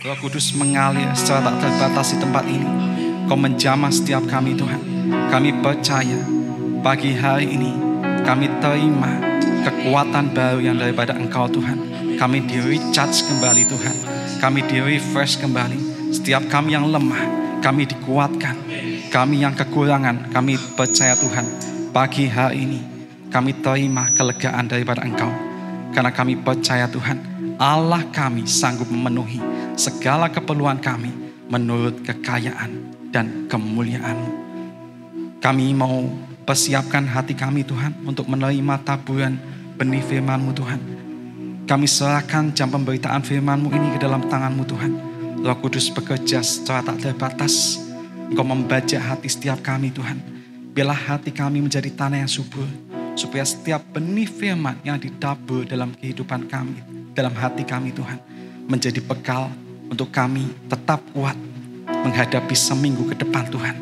Roh Kudus mengalir secara tak terbatas di tempat ini. Kau menjamah setiap kami Tuhan. Kami percaya pagi hari ini kami terima kekuatan baru yang daripada Engkau Tuhan. Kami di-recharge kembali Tuhan. Kami di-refresh kembali. Setiap kami yang lemah, kami dikuatkan. Kami yang kekurangan, kami percaya Tuhan. Pagi hari ini kami terima kelegaan daripada Engkau. Karena kami percaya Tuhan, Allah kami sanggup memenuhi segala keperluan kami menurut kekayaan dan kemuliaan-Mu. Kami mau persiapkan hati kami Tuhan untuk menerima taburan benih firman-Mu Tuhan. Kami serahkan jam pemberitaan firman-Mu ini ke dalam tangan-Mu Tuhan. Roh Kudus bekerja secara tak terbatas. Engkau membajak hati setiap kami Tuhan. Biarlah hati kami menjadi tanah yang subur. Supaya setiap benih firman yang ditabur dalam kehidupan kami, dalam hati kami Tuhan, menjadi bekal untuk kami tetap kuat menghadapi seminggu ke depan Tuhan.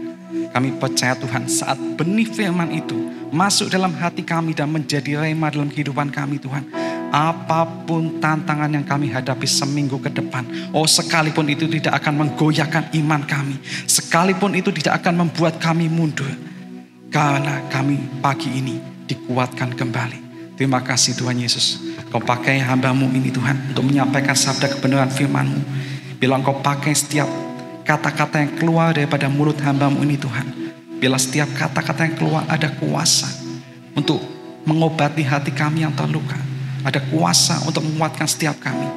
Kami percaya Tuhan, saat benih firman itu masuk dalam hati kami dan menjadi rema dalam kehidupan kami Tuhan, apapun tantangan yang kami hadapi seminggu ke depan, sekalipun itu tidak akan menggoyahkan iman kami, sekalipun itu tidak akan membuat kami mundur, karena kami pagi ini dikuatkan kembali. Terima kasih Tuhan Yesus. Kau pakai hamba-Mu ini Tuhan untuk menyampaikan sabda kebenaran firman-Mu. Bila Engkau pakai setiap kata-kata yang keluar daripada mulut hamba-Mu ini Tuhan. Bila setiap kata-kata yang keluar ada kuasa untuk mengobati hati kami yang terluka. Ada kuasa untuk menguatkan setiap kami.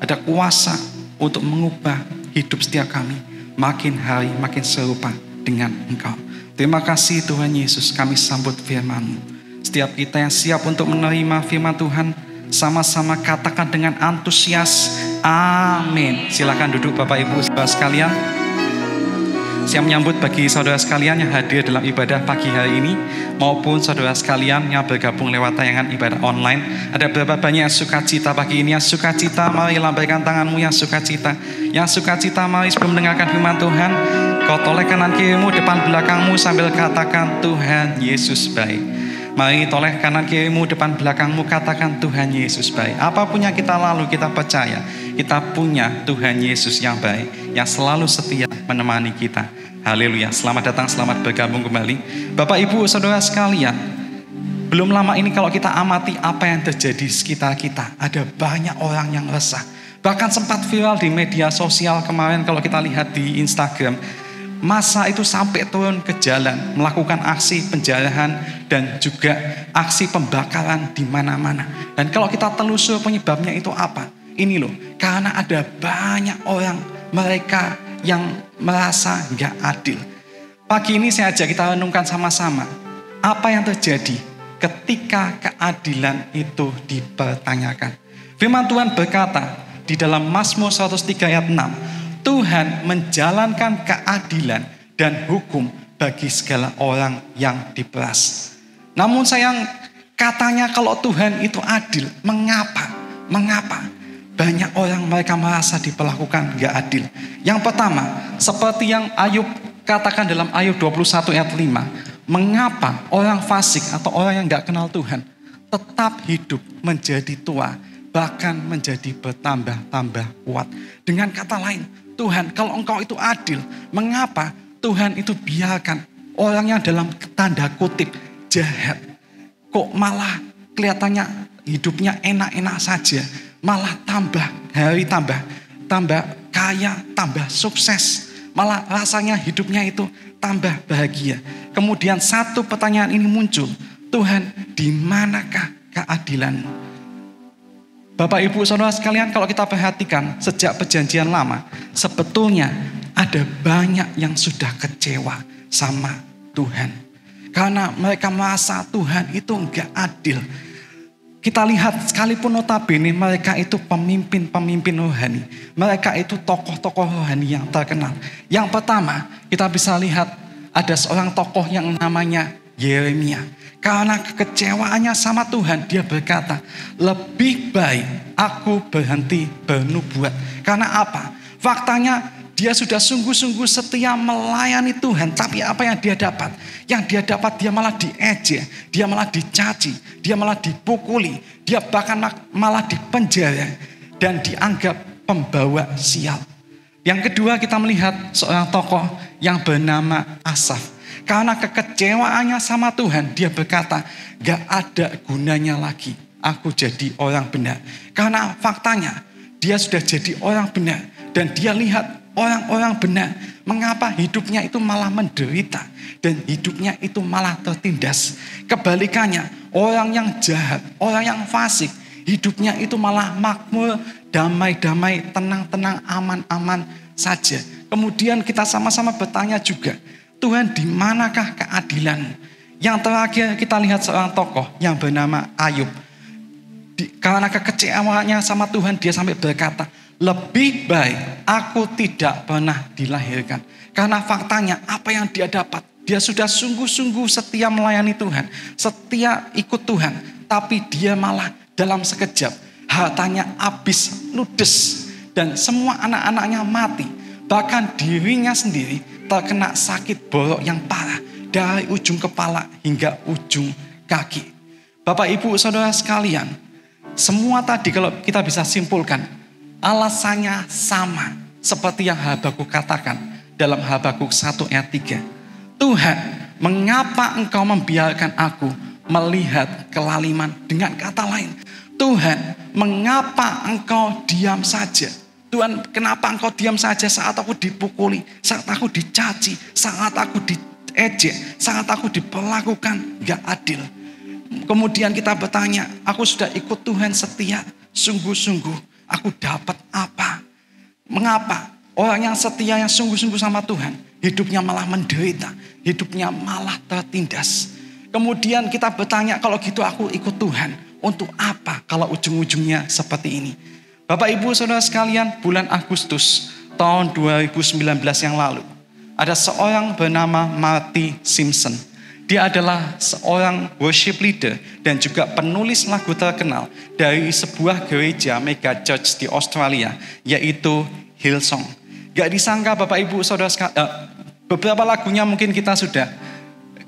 Ada kuasa untuk mengubah hidup setiap kami. Makin hari makin serupa dengan Engkau. Terima kasih Tuhan Yesus, kami sambut firman-Mu. Setiap kita yang siap untuk menerima firman Tuhan, sama-sama katakan dengan antusias, amin. Silakan duduk Bapak Ibu saudara sekalian. Saya menyambut bagi saudara sekalian yang hadir dalam ibadah pagi hari ini, maupun saudara sekalian yang bergabung lewat tayangan ibadah online. Ada berapa banyak yang sukacita pagi ini? Yang sukacita, mari lambaikan tanganmu yang sukacita. Yang sukacita, mari sebelum mendengarkan firman Tuhan, kau toleh kanan kirimu, depan belakangmu sambil katakan Tuhan Yesus baik. Mari toleh kanan kirimu, depan belakangmu, katakan Tuhan Yesus baik. Apapun yang kita lalu, kita percaya kita punya Tuhan Yesus yang baik, yang selalu setia menemani kita. Haleluya. Selamat datang, selamat bergabung kembali Bapak Ibu saudara sekalian. Belum lama ini kalau kita amati apa yang terjadi di sekitar kita, ada banyak orang yang resah. Bahkan sempat viral di media sosial kemarin kalau kita lihat di Instagram. Masa itu sampai turun ke jalan, melakukan aksi penjarahan dan juga aksi pembakaran di mana-mana. Dan kalau kita telusur penyebabnya itu apa? Ini loh, karena ada banyak orang mereka yang merasa gak adil. Pagi ini saya ajak kita renungkan sama-sama. Apa yang terjadi ketika keadilan itu dipertanyakan? Firman Tuhan berkata di dalam Mazmur 103 ayat 6. Tuhan menjalankan keadilan dan hukum bagi segala orang yang diperas. Namun sayang, katanya kalau Tuhan itu adil, mengapa? Banyak orang mereka merasa diperlakukan gak adil. Yang pertama, seperti yang Ayub katakan dalam Ayub 21 ayat 5. Mengapa orang fasik atau orang yang gak kenal Tuhan tetap hidup menjadi tua, bahkan menjadi bertambah-tambah kuat. Dengan kata lain, Tuhan, kalau Engkau itu adil, mengapa Tuhan itu biarkan orang yang dalam tanda kutip jahat, kok malah kelihatannya hidupnya enak-enak saja, malah tambah hari tambah kaya, tambah sukses, malah rasanya hidupnya itu tambah bahagia. Kemudian satu pertanyaan ini muncul, Tuhan, di manakah keadilan-Mu? Bapak Ibu saudara sekalian, kalau kita perhatikan sejak perjanjian lama, sebetulnya ada banyak yang sudah kecewa sama Tuhan. Karena mereka merasa Tuhan itu enggak adil. Kita lihat sekalipun notabene mereka itu pemimpin-pemimpin rohani. Mereka itu tokoh-tokoh rohani yang terkenal. Yang pertama, kita bisa lihat ada seorang tokoh yang namanya Yeremia. Karena kekecewaannya sama Tuhan, dia berkata, lebih baik aku berhenti bernubuat. Karena apa? Faktanya dia sudah sungguh-sungguh setia melayani Tuhan. Tapi apa yang dia dapat? Yang dia dapat, dia malah diejek, dia malah dicaci, dia malah dipukuli, dia bahkan malah dipenjara dan dianggap pembawa sial. Yang kedua, kita melihat seorang tokoh yang bernama Asaf. Karena kekecewaannya sama Tuhan, dia berkata, gak ada gunanya lagi aku jadi orang benar. Karena faktanya, dia sudah jadi orang benar. Dan dia lihat orang-orang benar, mengapa hidupnya itu malah menderita. Dan hidupnya itu malah tertindas. Kebalikannya, orang yang jahat, orang yang fasik, hidupnya itu malah makmur, damai-damai, tenang-tenang, aman-aman saja. Kemudian kita sama-sama bertanya juga, Tuhan, di manakah keadilan? Yang terakhir kita lihat seorang tokoh yang bernama Ayub. Karena kekecewaannya sama Tuhan, dia sampai berkata, lebih baik aku tidak pernah dilahirkan. Karena faktanya apa yang dia dapat, dia sudah sungguh-sungguh setia melayani Tuhan, setia ikut Tuhan, tapi dia malah dalam sekejap hartanya habis, ludes, dan semua anak-anaknya mati. Bahkan dirinya sendiri terkena sakit borok yang parah dari ujung kepala hingga ujung kaki. Bapak, Ibu, Saudara sekalian, semua tadi kalau kita bisa simpulkan, alasannya sama seperti yang Habakuk katakan dalam Habakuk 1 ayat 3. Tuhan, mengapa engkau membiarkan aku melihat kelaliman? Dengan kata lain, Tuhan, mengapa engkau diam saja? Tuhan, kenapa engkau diam saja saat aku dipukuli, saat aku dicaci, saat aku diejek, saat aku diperlakukan gak adil? Kemudian kita bertanya, aku sudah ikut Tuhan setia, sungguh-sungguh, aku dapat apa? Mengapa orang yang setia, yang sungguh-sungguh sama Tuhan, hidupnya malah menderita, hidupnya malah tertindas? Kemudian kita bertanya, kalau gitu aku ikut Tuhan, untuk apa kalau ujung-ujungnya seperti ini? Bapak, Ibu, Saudara sekalian, bulan Agustus tahun 2019 yang lalu, ada seorang bernama Marty Simpson. Dia adalah seorang worship leader dan juga penulis lagu terkenal dari sebuah gereja mega church di Australia, yaitu Hillsong. Gak disangka Bapak, Ibu, Saudara sekalian, beberapa lagunya mungkin kita sudah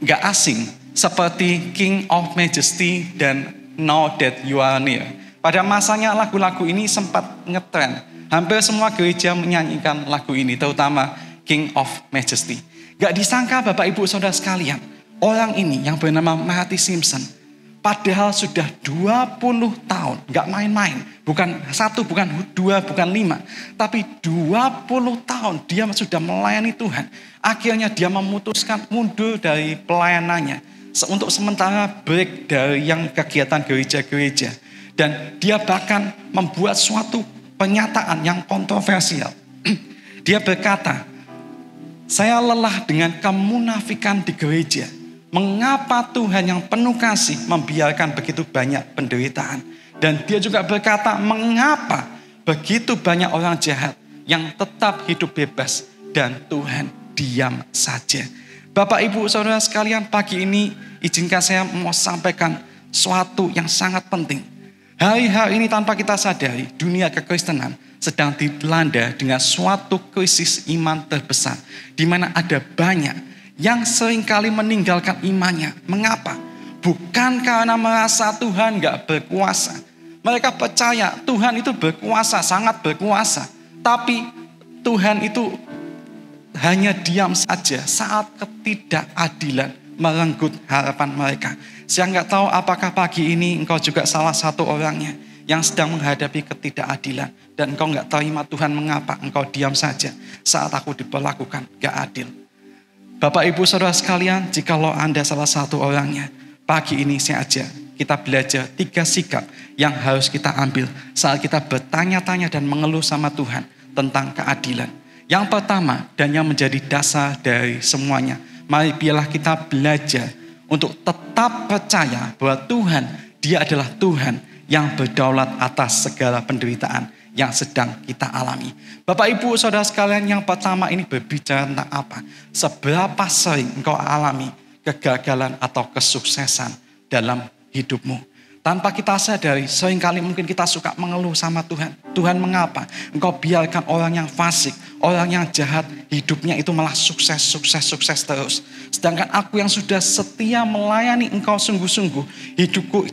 gak asing, seperti King of Majesty dan Know That You Are Near. Pada masanya lagu-lagu ini sempat ngetren. Hampir semua gereja menyanyikan lagu ini, terutama King of Majesty. Gak disangka Bapak, Ibu, Saudara sekalian, orang ini yang bernama Marty Simpson, padahal sudah 20 tahun, gak main-main, bukan 1, bukan 2, bukan 5, tapi 20 tahun dia sudah melayani Tuhan. Akhirnya dia memutuskan mundur dari pelayanannya, untuk sementara break dari yang kegiatan gereja-gereja. Dan dia bahkan membuat suatu pernyataan yang kontroversial. Dia berkata, saya lelah dengan kemunafikan di gereja. Mengapa Tuhan yang penuh kasih membiarkan begitu banyak penderitaan? Dan dia juga berkata, mengapa begitu banyak orang jahat yang tetap hidup bebas dan Tuhan diam saja? Bapak, Ibu, Saudara sekalian, pagi ini izinkan saya mau sampaikan suatu yang sangat penting. Hari-hari ini tanpa kita sadari, dunia kekristenan sedang dilanda dengan suatu krisis iman terbesar, di mana ada banyak yang seringkali meninggalkan imannya. Mengapa? Bukan karena merasa Tuhan gak berkuasa. Mereka percaya Tuhan itu berkuasa, sangat berkuasa. Tapi Tuhan itu hanya diam saja saat ketidakadilan merenggut harapan mereka. Saya nggak tahu apakah pagi ini engkau juga salah satu orangnya yang sedang menghadapi ketidakadilan. Dan engkau nggak terima Tuhan, mengapa engkau diam saja saat aku diperlakukan gak adil. Bapak, Ibu, Saudara sekalian, jikalau Anda salah satu orangnya, pagi ini saya ajak kita belajar 3 sikap yang harus kita ambil saat kita bertanya-tanya dan mengeluh sama Tuhan tentang keadilan. Yang pertama dan yang menjadi dasar dari semuanya, mari biarlah kita belajar untuk tetap percaya bahwa Tuhan, Dia adalah Tuhan yang berdaulat atas segala penderitaan yang sedang kita alami. Bapak, Ibu, Saudara sekalian, yang pertama ini berbicara tentang apa? Seberapa sering engkau alami kegagalan atau kesuksesan dalam hidupmu? Tanpa kita sadari, seringkali mungkin kita suka mengeluh sama Tuhan. Tuhan, mengapa engkau biarkan orang yang fasik, orang yang jahat, hidupnya itu malah sukses terus. Sedangkan aku yang sudah setia melayani engkau sungguh-sungguh, hidupku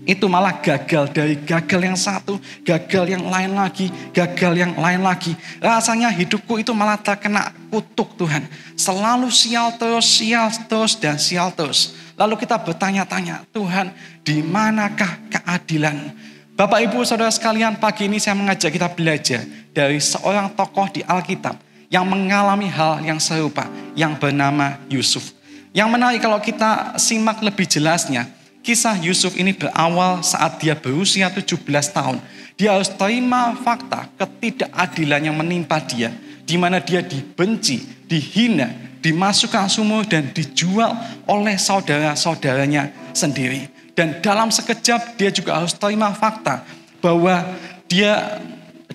itu malah gagal, dari gagal yang satu, gagal yang lain lagi, gagal yang lain lagi. Rasanya hidupku itu malah terkena kutuk Tuhan. Selalu sial terus, dan sial terus. Lalu kita bertanya-tanya, Tuhan, di manakah keadilan? Bapak Ibu Saudara sekalian, pagi ini saya mengajak kita belajar dari seorang tokoh di Alkitab yang mengalami hal yang serupa, yang bernama Yusuf. Yang menarik kalau kita simak lebih jelasnya, kisah Yusuf ini berawal saat dia berusia 17 tahun. Dia harus terima fakta ketidakadilan yang menimpa dia, di mana dia dibenci, dihina, dimasukkan sumur dan dijual oleh saudara-saudaranya sendiri. Dan dalam sekejap dia juga harus terima fakta bahwa dia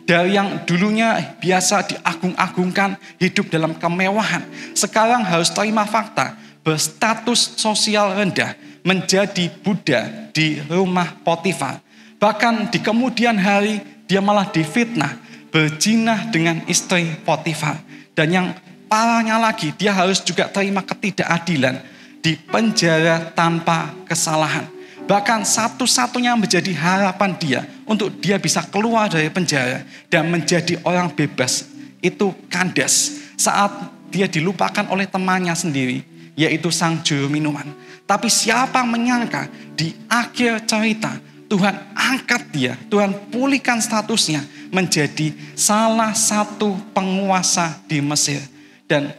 dari yang dulunya biasa diagung-agungkan, hidup dalam kemewahan, sekarang harus terima fakta berstatus sosial rendah, menjadi budak di rumah Potifar. Bahkan di kemudian hari dia malah difitnah, berzina dengan istri Potifar. Dan yang parahnya lagi, dia harus juga terima ketidakadilan, di penjara tanpa kesalahan. Bahkan satu-satunya menjadi harapan dia untuk dia bisa keluar dari penjara dan menjadi orang bebas itu kandas saat dia dilupakan oleh temannya sendiri, yaitu sang juru minuman. Tapi siapa menyangka di akhir cerita Tuhan angkat dia, Tuhan pulihkan statusnya menjadi salah satu penguasa di Mesir. Dan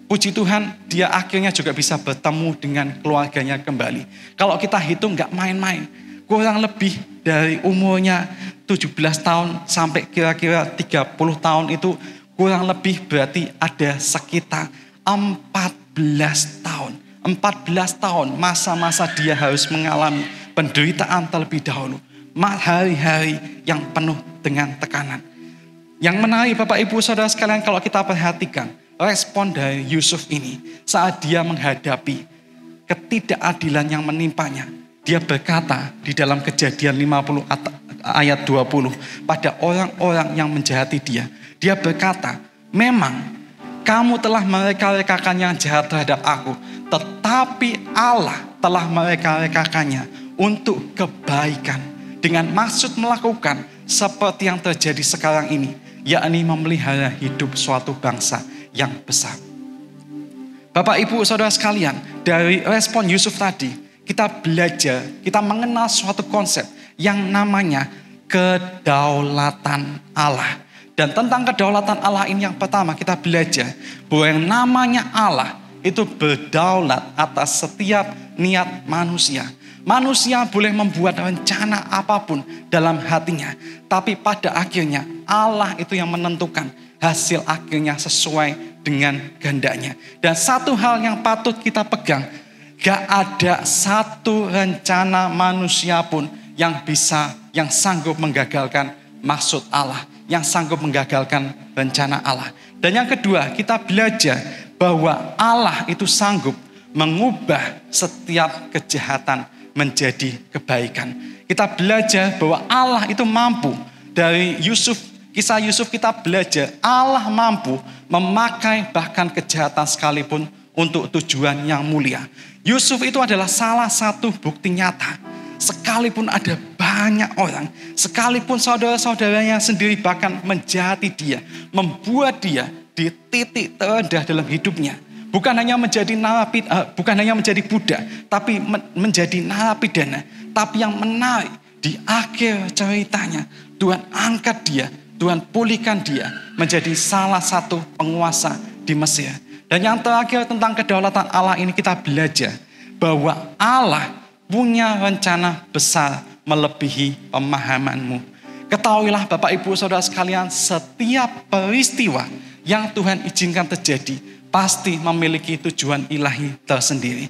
puji Tuhan, dia akhirnya juga bisa bertemu dengan keluarganya kembali. Kalau kita hitung gak main-main, kurang lebih dari umurnya 17 tahun sampai kira-kira 30 tahun itu kurang lebih berarti ada sekitar 14 tahun. 14 tahun masa-masa dia harus mengalami penderitaan terlebih dahulu. Hari-hari yang penuh dengan tekanan. Yang menarik Bapak Ibu Saudara sekalian, kalau kita perhatikan respon dari Yusuf ini saat dia menghadapi ketidakadilan yang menimpanya. Dia berkata di dalam Kejadian 50 ayat 20 pada orang-orang yang menjahati dia. Dia berkata, memang kamu telah mereka-rekakan yang jahat terhadap aku, tetapi Allah telah mereka-rekakannya untuk kebaikan, dengan maksud melakukan seperti yang terjadi sekarang ini, yakni memelihara hidup suatu bangsa yang besar. Bapak Ibu Saudara sekalian, dari respon Yusuf tadi, kita belajar, kita mengenal suatu konsep yang namanya kedaulatan Allah. Dan tentang kedaulatan Allah ini yang pertama kita belajar bahwa yang namanya Allah itu berdaulat atas setiap niat manusia. Manusia boleh membuat rencana apapun dalam hatinya, tapi pada akhirnya Allah itu yang menentukan hasil akhirnya sesuai dengan kehendaknya. Dan satu hal yang patut kita pegang, gak ada satu rencana manusia pun yang sanggup menggagalkan maksud Allah, yang sanggup menggagalkan rencana Allah. Dan yang kedua, kita belajar bahwa Allah itu sanggup mengubah setiap kejahatan menjadi kebaikan. Kita belajar bahwa Allah itu mampu. Dari kisah Yusuf kita belajar Allah mampu memakai bahkan kejahatan sekalipun untuk tujuan yang mulia. Yusuf itu adalah salah satu bukti nyata. Sekalipun ada banyak orang, sekalipun saudara-saudaranya sendiri bahkan menjahati dia, membuat dia di titik terendah dalam hidupnya. Bukan hanya menjadi budak, tapi menjadi narapidana. Tapi yang menarik di akhir ceritanya, Tuhan angkat dia, Tuhan pulihkan dia menjadi salah satu penguasa di Mesir. Dan yang terakhir tentang kedaulatan Allah ini kita belajar bahwa Allah punya rencana besar melebihi pemahamanmu. Ketahuilah Bapak Ibu Saudara sekalian, setiap peristiwa yang Tuhan izinkan terjadi pasti memiliki tujuan ilahi tersendiri.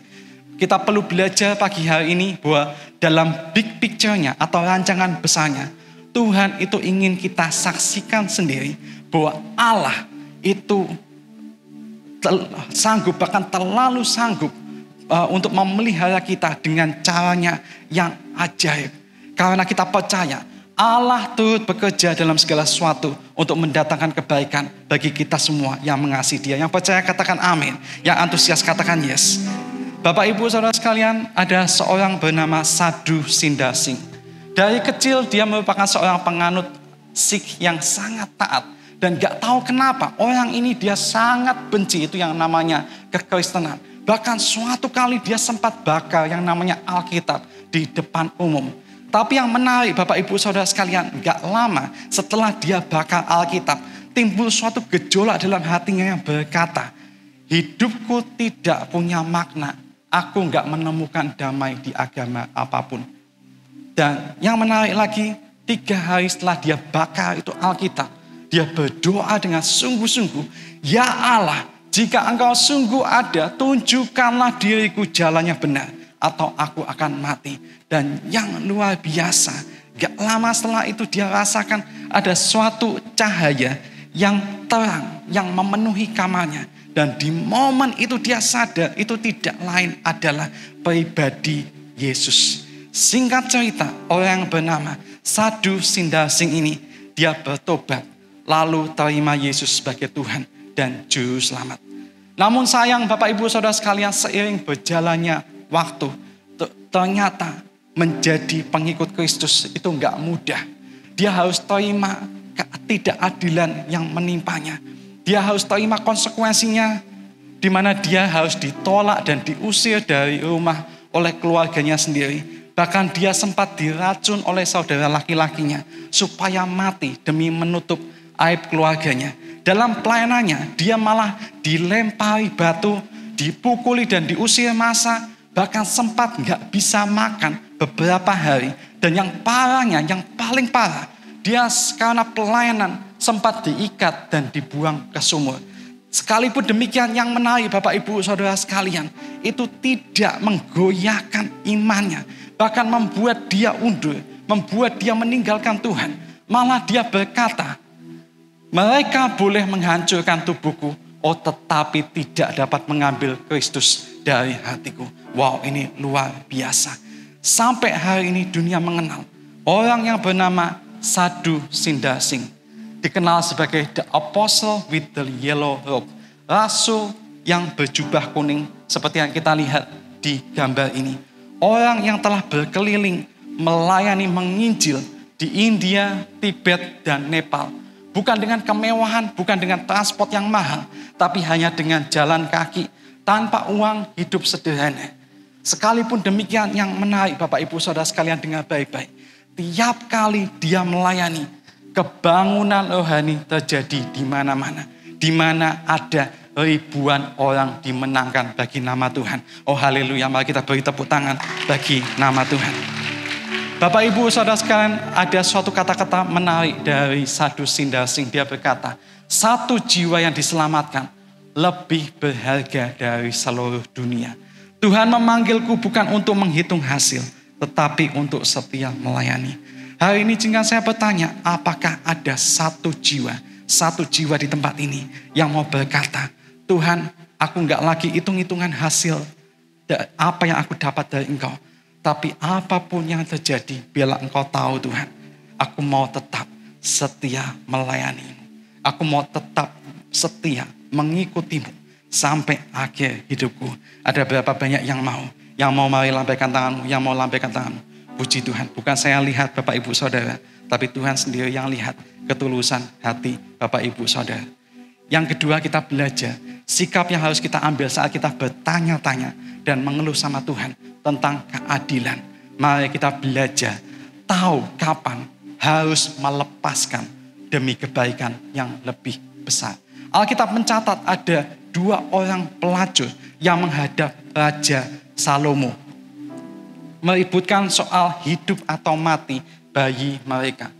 Kita perlu belajar pagi hari ini bahwa dalam big picture-nya atau rancangan besarnya, Tuhan itu ingin kita saksikan sendiri bahwa Allah itu sanggup, bahkan terlalu sanggup untuk memelihara kita dengan caranya yang ajaib. Karena kita percaya Allah turut bekerja dalam segala sesuatu untuk mendatangkan kebaikan bagi kita semua yang mengasihi Dia. Yang percaya katakan amin. Yang antusias katakan yes. Bapak Ibu Saudara sekalian, ada seorang bernama Sadhu Sindasing. Dari kecil dia merupakan seorang penganut Sikh yang sangat taat. Dan gak tahu kenapa orang ini dia sangat benci itu yang namanya kekristenan. Bahkan suatu kali dia sempat bakar yang namanya Alkitab di depan umum. Tapi yang menarik Bapak Ibu Saudara sekalian, gak lama setelah dia bakar Alkitab, timbul suatu gejolak dalam hatinya yang berkata, hidupku tidak punya makna. Aku gak menemukan damai di agama apapun. Dan yang menarik lagi, 3 hari setelah dia bakar itu Alkitab, dia berdoa dengan sungguh-sungguh, ya Allah, jika engkau sungguh ada, tunjukkanlah diriku jalannya benar, atau aku akan mati. Dan yang luar biasa, gak lama setelah itu dia rasakan ada suatu cahaya yang terang, yang memenuhi kamarnya. Dan di momen itu dia sadar itu tidak lain adalah pribadi Yesus. Singkat cerita, orang yang bernama Sadhu Sindasing ini, dia bertobat, lalu terima Yesus sebagai Tuhan dan Juru Selamat. Namun sayang Bapak Ibu Saudara sekalian, seiring berjalannya waktu, ternyata menjadi pengikut Kristus itu enggak mudah. Dia harus terima ketidakadilan yang menimpanya. Dia harus terima konsekuensinya, di mana dia harus ditolak dan diusir dari rumah oleh keluarganya sendiri. Bahkan dia sempat diracun oleh saudara laki-lakinya supaya mati demi menutup aib keluarganya. Dalam pelayanannya dia malah dilempari batu, dipukuli dan diusir massa, bahkan sempat gak bisa makan beberapa hari. Dan yang parahnya, yang paling parah, dia karena pelayanan sempat diikat dan dibuang ke sumur. Sekalipun demikian, yang menarik Bapak Ibu Saudara sekalian, itu tidak menggoyahkan imannya. Bahkan membuat dia undur, membuat dia meninggalkan Tuhan. Malah dia berkata, mereka boleh menghancurkan tubuhku, oh tetapi tidak dapat mengambil Kristus dari hatiku. Wow, ini luar biasa. Sampai hari ini dunia mengenal orang yang bernama Sadhu Sindasing, dikenal sebagai the apostle with the yellow robe, rasul yang berjubah kuning seperti yang kita lihat di gambar ini. Orang yang telah berkeliling melayani menginjil di India, Tibet, dan Nepal. Bukan dengan kemewahan, bukan dengan transport yang mahal, tapi hanya dengan jalan kaki, tanpa uang, hidup sederhana. Sekalipun demikian, yang menarik Bapak Ibu Saudara sekalian dengar baik-baik. Tiap kali dia melayani, kebangunan rohani terjadi di mana-mana. Di mana ada ribuan orang dimenangkan bagi nama Tuhan. Oh haleluya, mari kita beri tepuk tangan bagi nama Tuhan. Bapak Ibu Saudara sekalian, ada suatu kata-kata menarik dari Sadhu Sindasing. Dia berkata, 1 jiwa yang diselamatkan lebih berharga dari seluruh dunia. Tuhan memanggilku bukan untuk menghitung hasil, tetapi untuk setia melayani. Hari ini jika saya bertanya, apakah ada 1 jiwa di tempat ini yang mau berkata, Tuhan, aku enggak lagi hitung-hitungan hasil apa yang aku dapat dari Engkau. Tapi apapun yang terjadi, biarlah Engkau tahu Tuhan, aku mau tetap setia melayani. Aku mau tetap setia mengikutimu sampai akhir hidupku. Ada berapa banyak yang mau? Yang mau mari lambaikan tanganmu, yang mau lambaikan tanganmu. Puji Tuhan, bukan saya lihat Bapak Ibu Saudara, tapi Tuhan sendiri yang lihat ketulusan hati Bapak Ibu Saudara. Yang kedua, kita belajar sikap yang harus kita ambil saat kita bertanya-tanya dan mengeluh sama Tuhan tentang keadilan. Mari kita belajar tahu kapan harus melepaskan demi kebaikan yang lebih besar. Alkitab mencatat ada 2 orang pelacur yang menghadap Raja Salomo, meributkan soal hidup atau mati bayi mereka.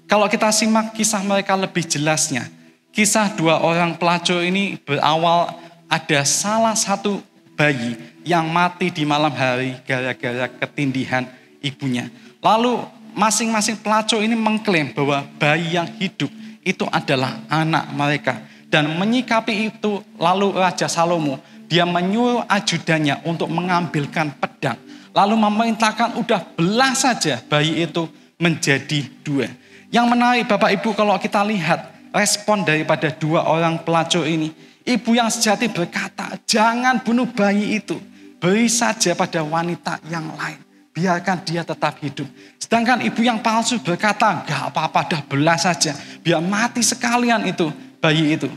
Kalau kita simak kisah mereka lebih jelasnya, kisah 2 orang pelacur ini berawal ada salah satu bayi yang mati di malam hari gara-gara ketindihan ibunya. Lalu masing-masing pelacur ini mengklaim bahwa bayi yang hidup itu adalah anak mereka. Dan menyikapi itu, lalu Raja Salomo, dia menyuruh ajudannya untuk mengambilkan pedang. Lalu memerintahkan udah belah saja bayi itu menjadi 2. Yang menarik Bapak Ibu, kalau kita lihat respon daripada 2 orang pelacur ini. Ibu yang sejati berkata, jangan bunuh bayi itu. Beri saja pada wanita yang lain. Biarkan dia tetap hidup. Sedangkan ibu yang palsu berkata, gak apa-apa, dah belas saja. Biar mati sekalian itu, bayi itu.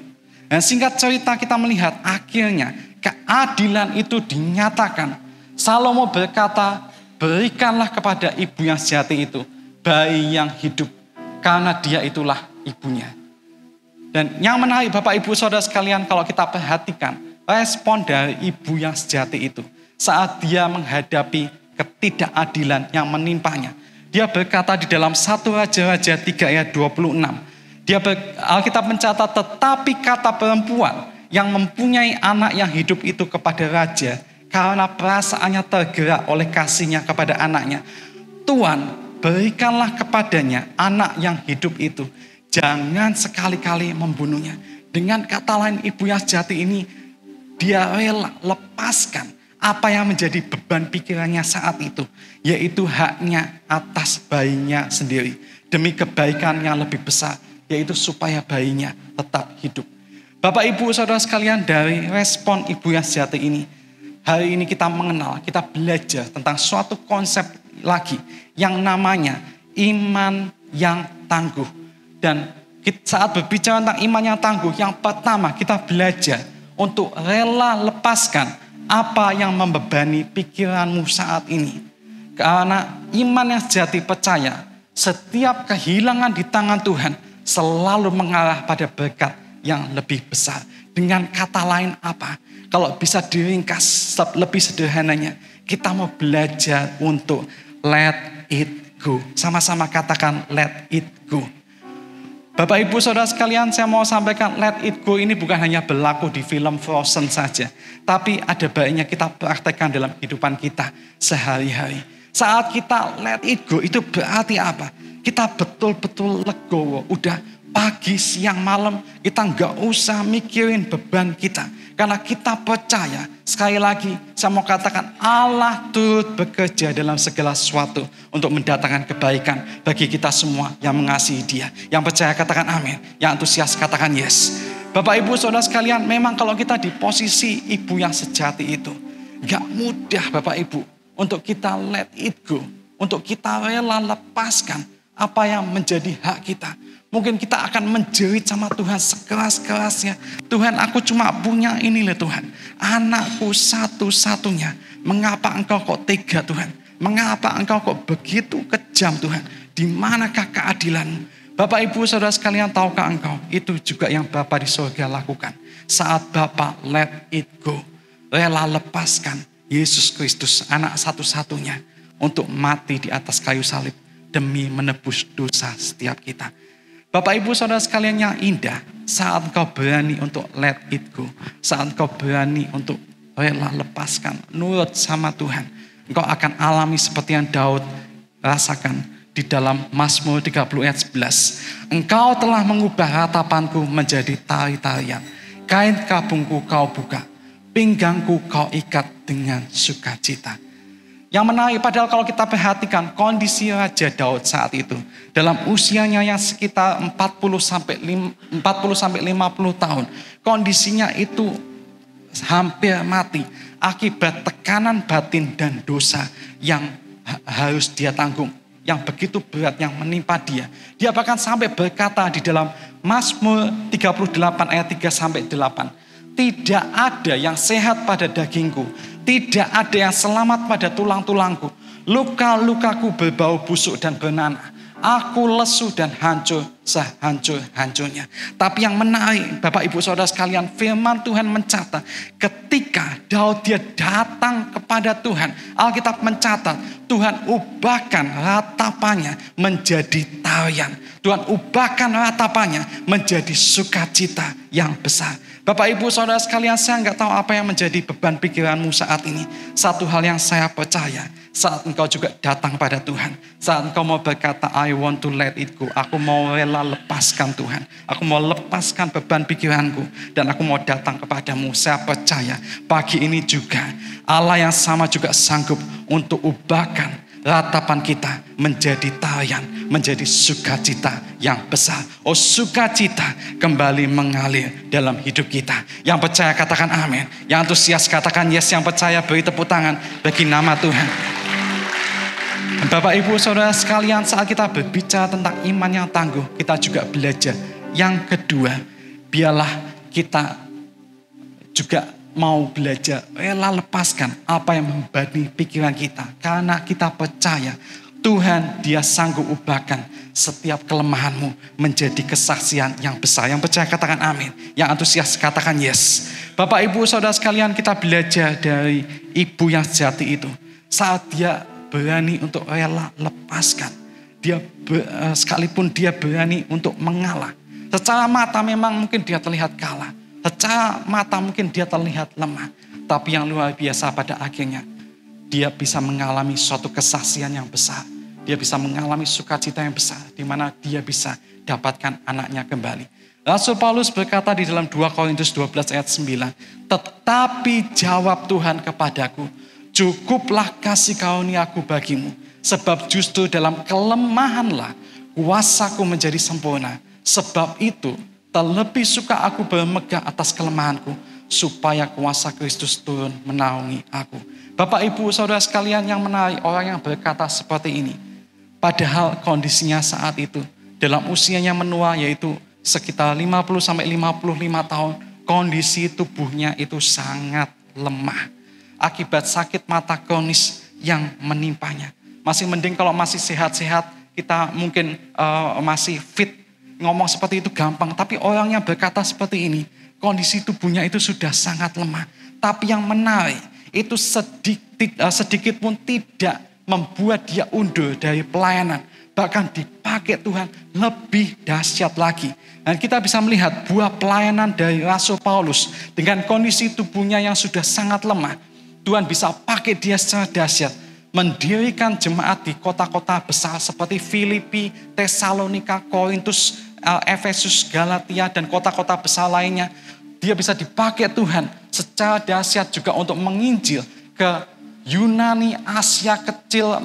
Dan singkat cerita kita melihat akhirnya keadilan itu dinyatakan. Salomo berkata, berikanlah kepada ibu yang sejati itu bayi yang hidup. Karena dia itulah ibunya. Dan yang menarik Bapak Ibu Saudara sekalian, kalau kita perhatikan respon dari ibu yang sejati itu. Saat dia menghadapi ketidakadilan yang menimpanya. Dia berkata di dalam 1 Raja-Raja 3 ayat 26. Alkitab mencatat, tetapi kata perempuan yang mempunyai anak yang hidup itu kepada raja, karena perasaannya tergerak oleh kasihnya kepada anaknya. Tuhan, berikanlah kepadanya anak yang hidup itu. Jangan sekali-kali membunuhnya. Dengan kata lain, ibu yang sejati ini, dia rela lepaskan apa yang menjadi beban pikirannya saat itu. Yaitu haknya atas bayinya sendiri. Demi kebaikan yang lebih besar. Yaitu supaya bayinya tetap hidup. Bapak Ibu Saudara sekalian, dari respon ibu yang sejati ini, hari ini kita mengenal, kita belajar tentang suatu konsep lagi. Yang namanya iman yang tangguh. Dan saat berbicara tentang iman yang tangguh, yang pertama kita belajar untuk rela lepaskan apa yang membebani pikiranmu saat ini. Karena iman yang sejati percaya, setiap kehilangan di tangan Tuhan selalu mengarah pada berkat yang lebih besar. Dengan kata lain apa? Kalau bisa diringkas lebih sederhananya, kita mau belajar untuk let it go. Sama-sama katakan let it go. Bapak Ibu Saudara sekalian, saya mau sampaikan let it go ini bukan hanya berlaku di film Frozen saja. Tapi ada baiknya kita praktekkan dalam kehidupan kita sehari-hari. Saat kita let it go itu berarti apa? Kita betul-betul legowo. Udah pagi, siang, malam kita nggak usah mikirin beban kita. Karena kita percaya, sekali lagi saya mau katakan Allah turut bekerja dalam segala sesuatu untuk mendatangkan kebaikan bagi kita semua yang mengasihi Dia. Yang percaya katakan amin, yang antusias katakan yes. Bapak Ibu Saudara sekalian, memang kalau kita di posisi ibu yang sejati itu, gak mudah Bapak Ibu untuk kita let it go, untuk kita rela lepaskan apa yang menjadi hak kita. Mungkin kita akan menjerit sama Tuhan sekeras-kerasnya. Tuhan, aku cuma punya ini loh Tuhan. Anakku satu-satunya. Mengapa engkau kok tega Tuhan? Mengapa engkau kok begitu kejam Tuhan? Di manakah keadilanmu? Bapak Ibu Saudara sekalian, tahukah engkau? Itu juga yang Bapa di surga lakukan. Saat Bapa let it go. Rela lepaskan Yesus Kristus, anak satu-satunya. Untuk mati di atas kayu salib. Demi menebus dosa setiap kita. Bapak Ibu Saudara sekalian yang indah, saat engkau berani untuk let it go, saat engkau berani untuk rela lepaskan, nurut sama Tuhan, engkau akan alami seperti yang Daud rasakan di dalam Mazmur 30 ayat 11. Engkau telah mengubah ratapanku menjadi tari-tarian, kain kabungku kau buka, pinggangku kau ikat dengan sukacita. Yang menarik, padahal kalau kita perhatikan kondisi Raja Daud saat itu, dalam usianya yang sekitar 40-50 tahun, kondisinya itu hampir mati akibat tekanan batin dan dosa yang harus dia tanggung, yang begitu berat yang menimpa dia. Dia bahkan sampai berkata di dalam Mazmur 38 ayat 3-8, tidak ada yang sehat pada dagingku, tidak ada yang selamat pada tulang-tulangku. Luka-lukaku berbau busuk dan bernanah. Aku lesu dan hancur sehancur-hancurnya. Tapi yang menarik Bapak Ibu Saudara sekalian, firman Tuhan mencatat ketika Daud dia datang kepada Tuhan, Alkitab mencatat Tuhan ubahkan ratapannya menjadi tarian. Tuhan ubahkan ratapannya menjadi sukacita yang besar. Bapak Ibu Saudara sekalian, saya nggak tahu apa yang menjadi beban pikiranmu saat ini. Satu hal yang saya percaya, saat engkau juga datang pada Tuhan, saat engkau mau berkata, I want to let it go, aku mau rela lepaskan Tuhan, aku mau lepaskan beban pikiranku, dan aku mau datang kepadamu. Saya percaya pagi ini juga Allah yang sama juga sanggup untuk ubahkan ratapan kita menjadi tarian, menjadi sukacita yang besar. Oh, sukacita kembali mengalir dalam hidup kita. Yang percaya katakan amin. Yang antusias katakan yes. Yang percaya beri tepuk tangan bagi nama Tuhan. Bapak Ibu Saudara sekalian, saat kita berbicara tentang iman yang tangguh, kita juga belajar. Yang kedua, biarlah kita juga mau belajar rela lepaskan apa yang membebani pikiran kita. Karena kita percaya Tuhan, Dia sanggup ubahkan setiap kelemahanmu menjadi kesaksian yang besar. Yang percaya katakan amin. Yang antusias katakan yes. Bapak Ibu Saudara sekalian, kita belajar dari ibu yang sejati itu. Saat dia berani untuk rela lepaskan, sekalipun dia berani untuk mengalah. Secara mata memang mungkin dia terlihat kalah. Secara mata mungkin dia terlihat lemah. Tapi yang luar biasa pada akhirnya, dia bisa mengalami suatu kesaksian yang besar. Dia bisa mengalami sukacita yang besar, di mana dia bisa dapatkan anaknya kembali. Rasul Paulus berkata di dalam 2 Korintus 12 ayat 9, tetapi jawab Tuhan kepadaku, cukuplah kasih karuniaku bagimu, sebab justru dalam kelemahanlah kuasaku menjadi sempurna. Sebab itu terlebih suka aku bermegah atas kelemahanku, supaya kuasa Kristus turun menaungi aku. Bapak Ibu Saudara sekalian, yang menarik orang yang berkata seperti ini, padahal kondisinya saat itu dalam usianya menua, yaitu sekitar 50-55 tahun, kondisi tubuhnya itu sangat lemah akibat sakit mata kronis yang menimpanya. Masih mending kalau masih sehat-sehat, kita mungkin masih fit, ngomong seperti itu gampang. Tapi orang yang berkata seperti ini, kondisi tubuhnya itu sudah sangat lemah. Tapi yang menarik, itu sedikit pun tidak membuat dia undur dari pelayanan. Bahkan dipakai Tuhan lebih dahsyat lagi. Dan kita bisa melihat buah pelayanan dari Rasul Paulus dengan kondisi tubuhnya yang sudah sangat lemah. Tuhan bisa pakai dia secara dahsyat, mendirikan jemaat di kota-kota besar seperti Filipi, Tesalonika, Korintus, Efesus, Galatia, dan kota-kota besar lainnya. Dia bisa dipakai Tuhan secara dahsyat juga untuk menginjil ke Yunani, Asia kecil,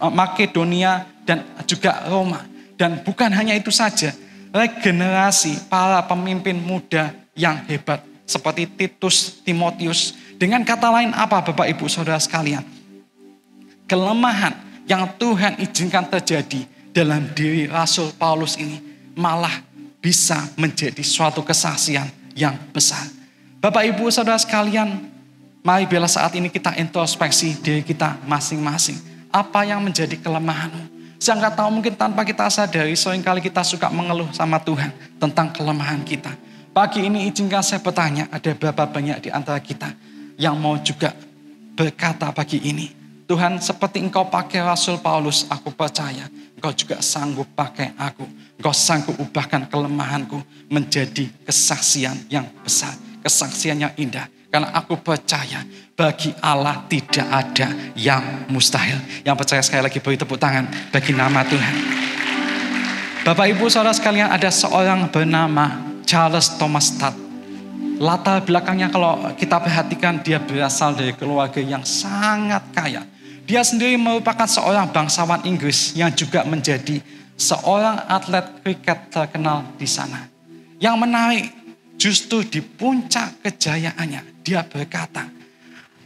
Makedonia, dan juga Roma. Dan bukan hanya itu saja, regenerasi para pemimpin muda yang hebat seperti Titus, Timotius. Dengan kata lain apa Bapak Ibu Saudara sekalian? Kelemahan yang Tuhan izinkan terjadi dalam diri Rasul Paulus ini malah bisa menjadi suatu kesaksian yang besar. Bapak Ibu Saudara sekalian, mari bila saat ini kita introspeksi diri kita masing-masing. Apa yang menjadi kelemahanmu? Saya nggak tahu, mungkin tanpa kita sadari seringkali kita suka mengeluh sama Tuhan tentang kelemahan kita. Pagi ini izinkan saya bertanya, ada berapa banyak di antara kita yang mau juga berkata pagi ini, Tuhan, seperti Engkau pakai Rasul Paulus, aku percaya Engkau juga sanggup pakai aku. Engkau sanggup ubahkan kelemahanku menjadi kesaksian yang besar, kesaksian yang indah. Karena aku percaya bagi Allah tidak ada yang mustahil. Yang percaya sekali lagi beri tepuk tangan bagi nama Tuhan. Bapak Ibu Saudara sekalian, ada seorang bernama Charles Thomas Studd. Latar belakangnya kalau kita perhatikan, dia berasal dari keluarga yang sangat kaya. Dia sendiri merupakan seorang bangsawan Inggris yang juga menjadi seorang atlet kriket terkenal di sana. Yang menarik, justru di puncak kejayaannya, dia berkata,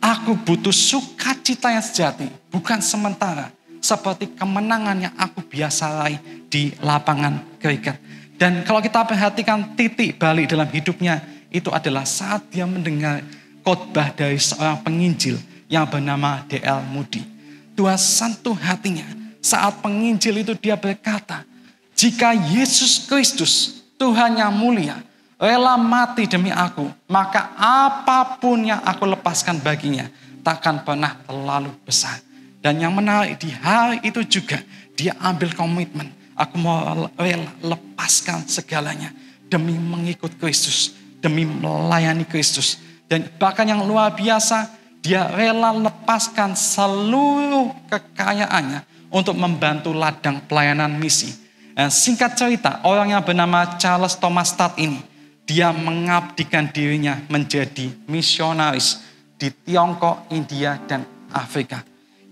aku butuh sukacita yang sejati, bukan sementara, seperti kemenangan yang aku biasa raih di lapangan kriket. Dan kalau kita perhatikan titik balik dalam hidupnya, itu adalah saat dia mendengar khotbah dari seorang penginjil yang bernama D.L. Moody. Tuhan sentuh hatinya. Saat penginjil itu dia berkata, jika Yesus Kristus, Tuhan yang mulia, rela mati demi aku, maka apapun yang aku lepaskan baginya takkan pernah terlalu besar. Dan yang menarik, di hari itu juga dia ambil komitmen, aku mau rela lepaskan segalanya demi mengikut Kristus, demi melayani Kristus. Dan bahkan yang luar biasa, dia rela lepaskan seluruh kekayaannya untuk membantu ladang pelayanan misi. Dan singkat cerita, orang yang bernama Charles Thomas Studd ini, dia mengabdikan dirinya menjadi misionaris di Tiongkok, India, dan Afrika.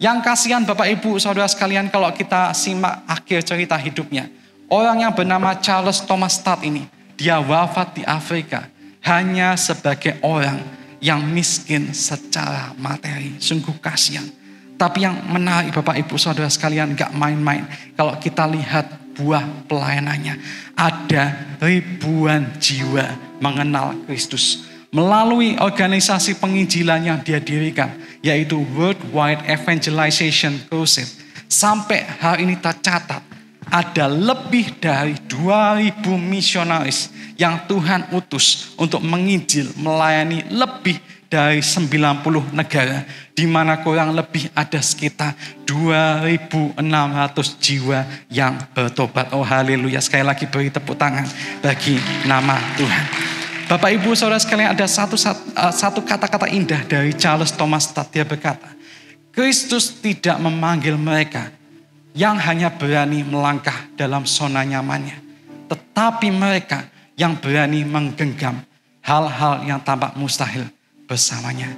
Yang kasihan Bapak Ibu Saudara sekalian kalau kita simak akhir cerita hidupnya. Orang yang bernama Charles Thomas Studd ini, dia wafat di Afrika hanya sebagai orang yang miskin secara materi. Sungguh kasihan. Tapi yang menarik Bapak Ibu Saudara sekalian, gak main-main. Kalau kita lihat buah pelayanannya, ada ribuan jiwa mengenal Kristus melalui organisasi penginjilan yang dia dirikan, yaitu Worldwide Evangelization Crusade. Sampai hari ini tercatat ada lebih dari 2.000 misionaris yang Tuhan utus untuk menginjil, melayani lebih dari 90 negara, di mana kurang lebih ada sekitar 2.600 jiwa yang bertobat. Oh haleluya, sekali lagi beri tepuk tangan bagi nama Tuhan. Bapak Ibu Saudara sekalian, ada satu kata-kata indah dari Charles Thomas Studd. Dia berkata, Kristus tidak memanggil mereka yang hanya berani melangkah dalam zona nyamannya, tetapi mereka yang berani menggenggam hal-hal yang tampak mustahil bersamanya.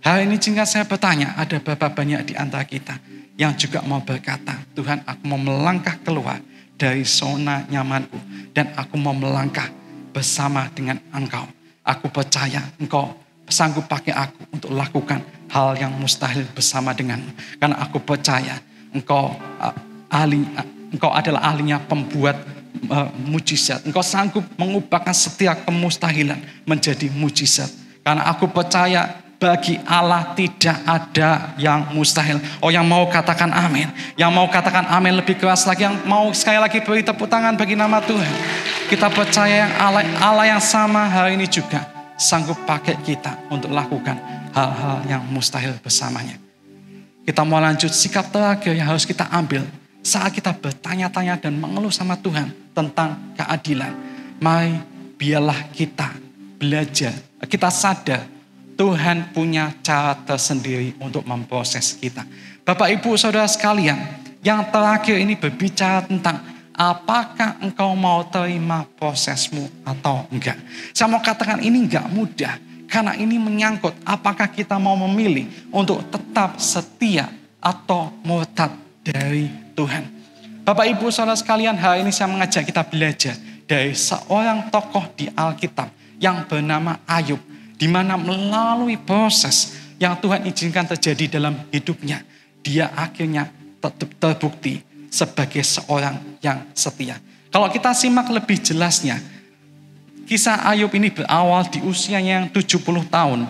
Hari ini jika saya bertanya, ada berapa banyak di antara kita yang juga mau berkata, Tuhan, aku mau melangkah keluar dari zona nyamanku dan aku mau melangkah bersama dengan Engkau. Aku percaya Engkau sanggup pakai aku untuk lakukan hal yang mustahil bersama denganmu. Karena aku percaya Engkau adalah ahlinya pembuat mujizat. Engkau sanggup mengubahkan setiap kemustahilan menjadi mujizat. Karena aku percaya bagi Allah tidak ada yang mustahil. Oh, yang mau katakan amin. Yang mau katakan amin lebih keras lagi. Yang mau sekali lagi beri tepuk tangan bagi nama Tuhan. Kita percaya yang Allah yang sama hari ini juga sanggup pakai kita untuk lakukan hal-hal yang mustahil bersamanya. Kita mau lanjut, sikap terakhir yang harus kita ambil saat kita bertanya-tanya dan mengeluh sama Tuhan tentang keadilan. Mari biarlah kita belajar, kita sadar Tuhan punya cara tersendiri untuk memproses kita. Bapak Ibu Saudara sekalian, yang terakhir ini berbicara tentang apakah engkau mau terima prosesmu atau enggak. Saya mau katakan ini enggak mudah. Karena ini menyangkut apakah kita mau memilih untuk tetap setia atau murtad dari Tuhan. Bapak Ibu Saudara sekalian, hari ini saya mengajak kita belajar dari seorang tokoh di Alkitab yang bernama Ayub, di mana melalui proses yang Tuhan izinkan terjadi dalam hidupnya, dia akhirnya terbukti sebagai seorang yang setia. Kalau kita simak lebih jelasnya, kisah Ayub ini berawal di usianya yang 70 tahun.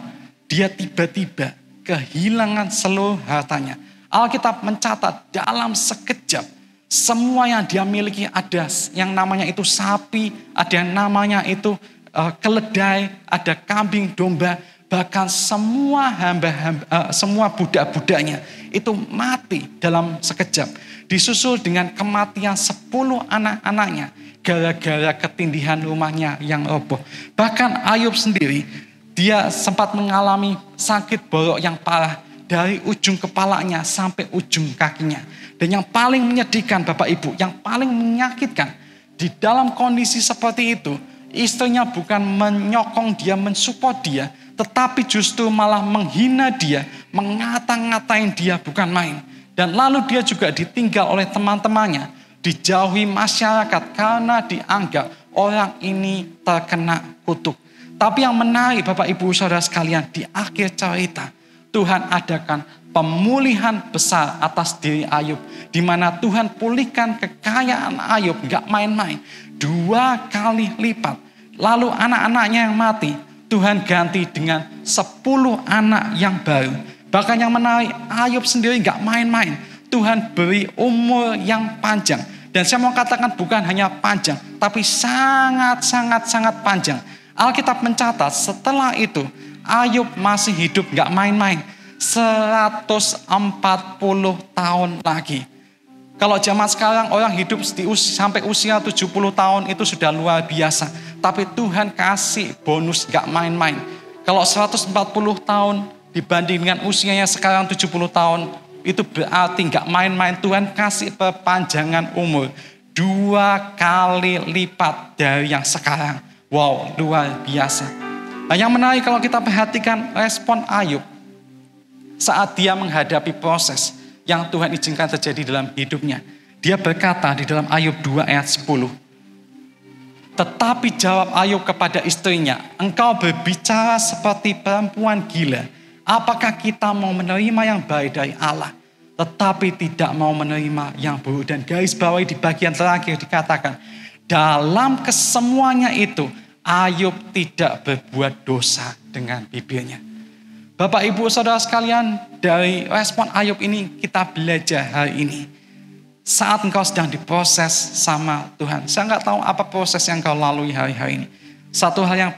Dia tiba-tiba kehilangan seluruh hartanya. Alkitab mencatat dalam sekejap semua yang dia miliki, ada yang namanya itu sapi, ada yang namanya itu keledai, ada kambing, domba, bahkan semua semua budak-budaknya itu mati dalam sekejap. Disusul dengan kematian 10 anak-anaknya gara-gara ketindihan rumahnya yang roboh. Bahkan Ayub sendiri, dia sempat mengalami sakit borok yang parah dari ujung kepalanya sampai ujung kakinya. Dan yang paling menyedihkan Bapak Ibu, yang paling menyakitkan, di dalam kondisi seperti itu, istrinya bukan menyokong dia, mensupport dia, tetapi justru malah menghina dia, mengata-ngatain dia, bukan main. Dan lalu dia juga ditinggal oleh teman-temannya, dijauhi masyarakat karena dianggap orang ini terkena kutuk. Tapi yang menarik Bapak Ibu Saudara sekalian, di akhir cerita Tuhan adakan pemulihan besar atas diri Ayub, di mana Tuhan pulihkan kekayaan Ayub, gak main-main, 2 kali lipat. Lalu anak-anaknya yang mati Tuhan ganti dengan 10 anak yang baru. Bahkan yang menarik, Ayub sendiri gak main-main, Tuhan beri umur yang panjang. Dan saya mau katakan bukan hanya panjang, tapi sangat panjang. Alkitab mencatat setelah itu Ayub masih hidup gak main-main 140 tahun lagi. Kalau zaman sekarang orang hidup sampai usia 70 tahun itu sudah luar biasa. Tapi Tuhan kasih bonus gak main-main. Kalau 140 tahun dibanding dengan usianya sekarang 70 tahun, itu berarti gak main-main. Tuhan kasih perpanjangan umur 2 kali lipat dari yang sekarang. Wow, luar biasa. Nah, yang menarik kalau kita perhatikan respon Ayub saat dia menghadapi proses. yang Tuhan izinkan terjadi dalam hidupnya. Dia berkata di dalam Ayub 2 ayat 10. Tetapi jawab Ayub kepada istrinya, engkau berbicara seperti perempuan gila. Apakah kita mau menerima yang baik dari Allah, tetapi tidak mau menerima yang buruk? Dan garis bawahi di bagian terakhir dikatakan, dalam kesemuanya itu, Ayub tidak berbuat dosa dengan bibirnya. Bapak, Ibu, Saudara sekalian, dari respon Ayub ini kita belajar hari ini. Saat engkau sedang diproses sama Tuhan, saya nggak tahu apa proses yang engkau lalui hari-hari ini. Satu hal yang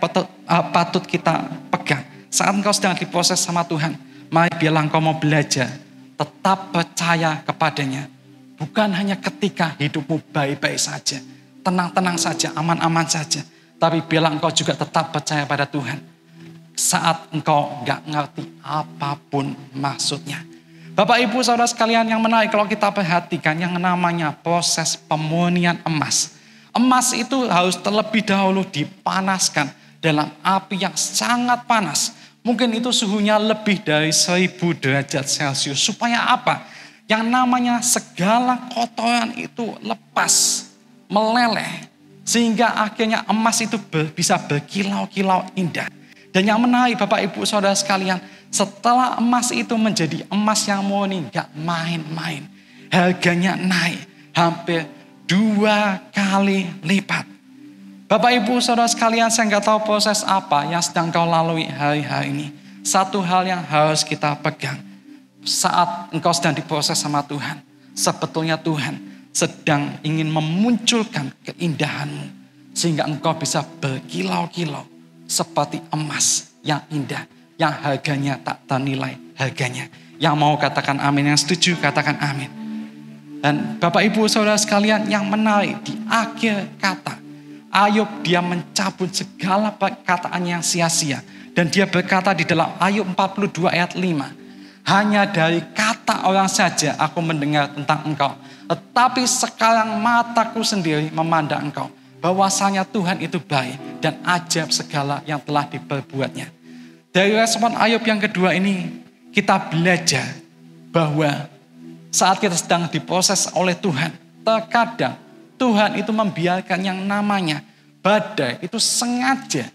patut kita pegang. Saat engkau sedang diproses sama Tuhan, mari biarlah engkau mau belajar, tetap percaya kepadanya. Bukan hanya ketika hidupmu baik-baik saja, tenang-tenang saja, aman-aman saja. Tapi biarlah engkau juga tetap percaya pada Tuhan. Saat engkau gak ngerti apapun maksudnya. Bapak, Ibu, Saudara sekalian, yang menarik kalau kita perhatikan yang namanya proses pemurnian emas. Emas itu harus terlebih dahulu dipanaskan dalam api yang sangat panas. Mungkin itu suhunya lebih dari 1000 derajat Celcius. Supaya apa? Yang namanya segala kotoran itu lepas, meleleh. Sehingga akhirnya emas itu bisa berkilau-kilau indah. Dan yang menarik Bapak, Ibu, Saudara sekalian, setelah emas itu menjadi emas yang murni, gak main-main. Harganya naik hampir 2 kali lipat. Bapak, Ibu, Saudara sekalian, saya nggak tahu proses apa yang sedang kau lalui hari-hari ini. Satu hal yang harus kita pegang. Saat engkau sedang diproses sama Tuhan, sebetulnya Tuhan sedang ingin memunculkan keindahanmu. Sehingga engkau bisa berkilau-kilau seperti emas yang indah, yang harganya tak ternilai harganya. Yang mau katakan amin, yang setuju katakan amin. Dan Bapak, Ibu, Saudara sekalian, yang menarik di akhir kata, Ayub dia mencabut segala perkataan yang sia-sia. Dan dia berkata di dalam Ayub 42 ayat 5. Hanya dari kata orang saja aku mendengar tentang engkau. Tetapi sekarang mataku sendiri memandang engkau. Bahwasanya Tuhan itu baik dan ajaib segala yang telah diperbuatnya. Dari respon Ayub yang kedua ini, kita belajar bahwa saat kita sedang diproses oleh Tuhan, terkadang Tuhan itu membiarkan yang namanya badai itu sengaja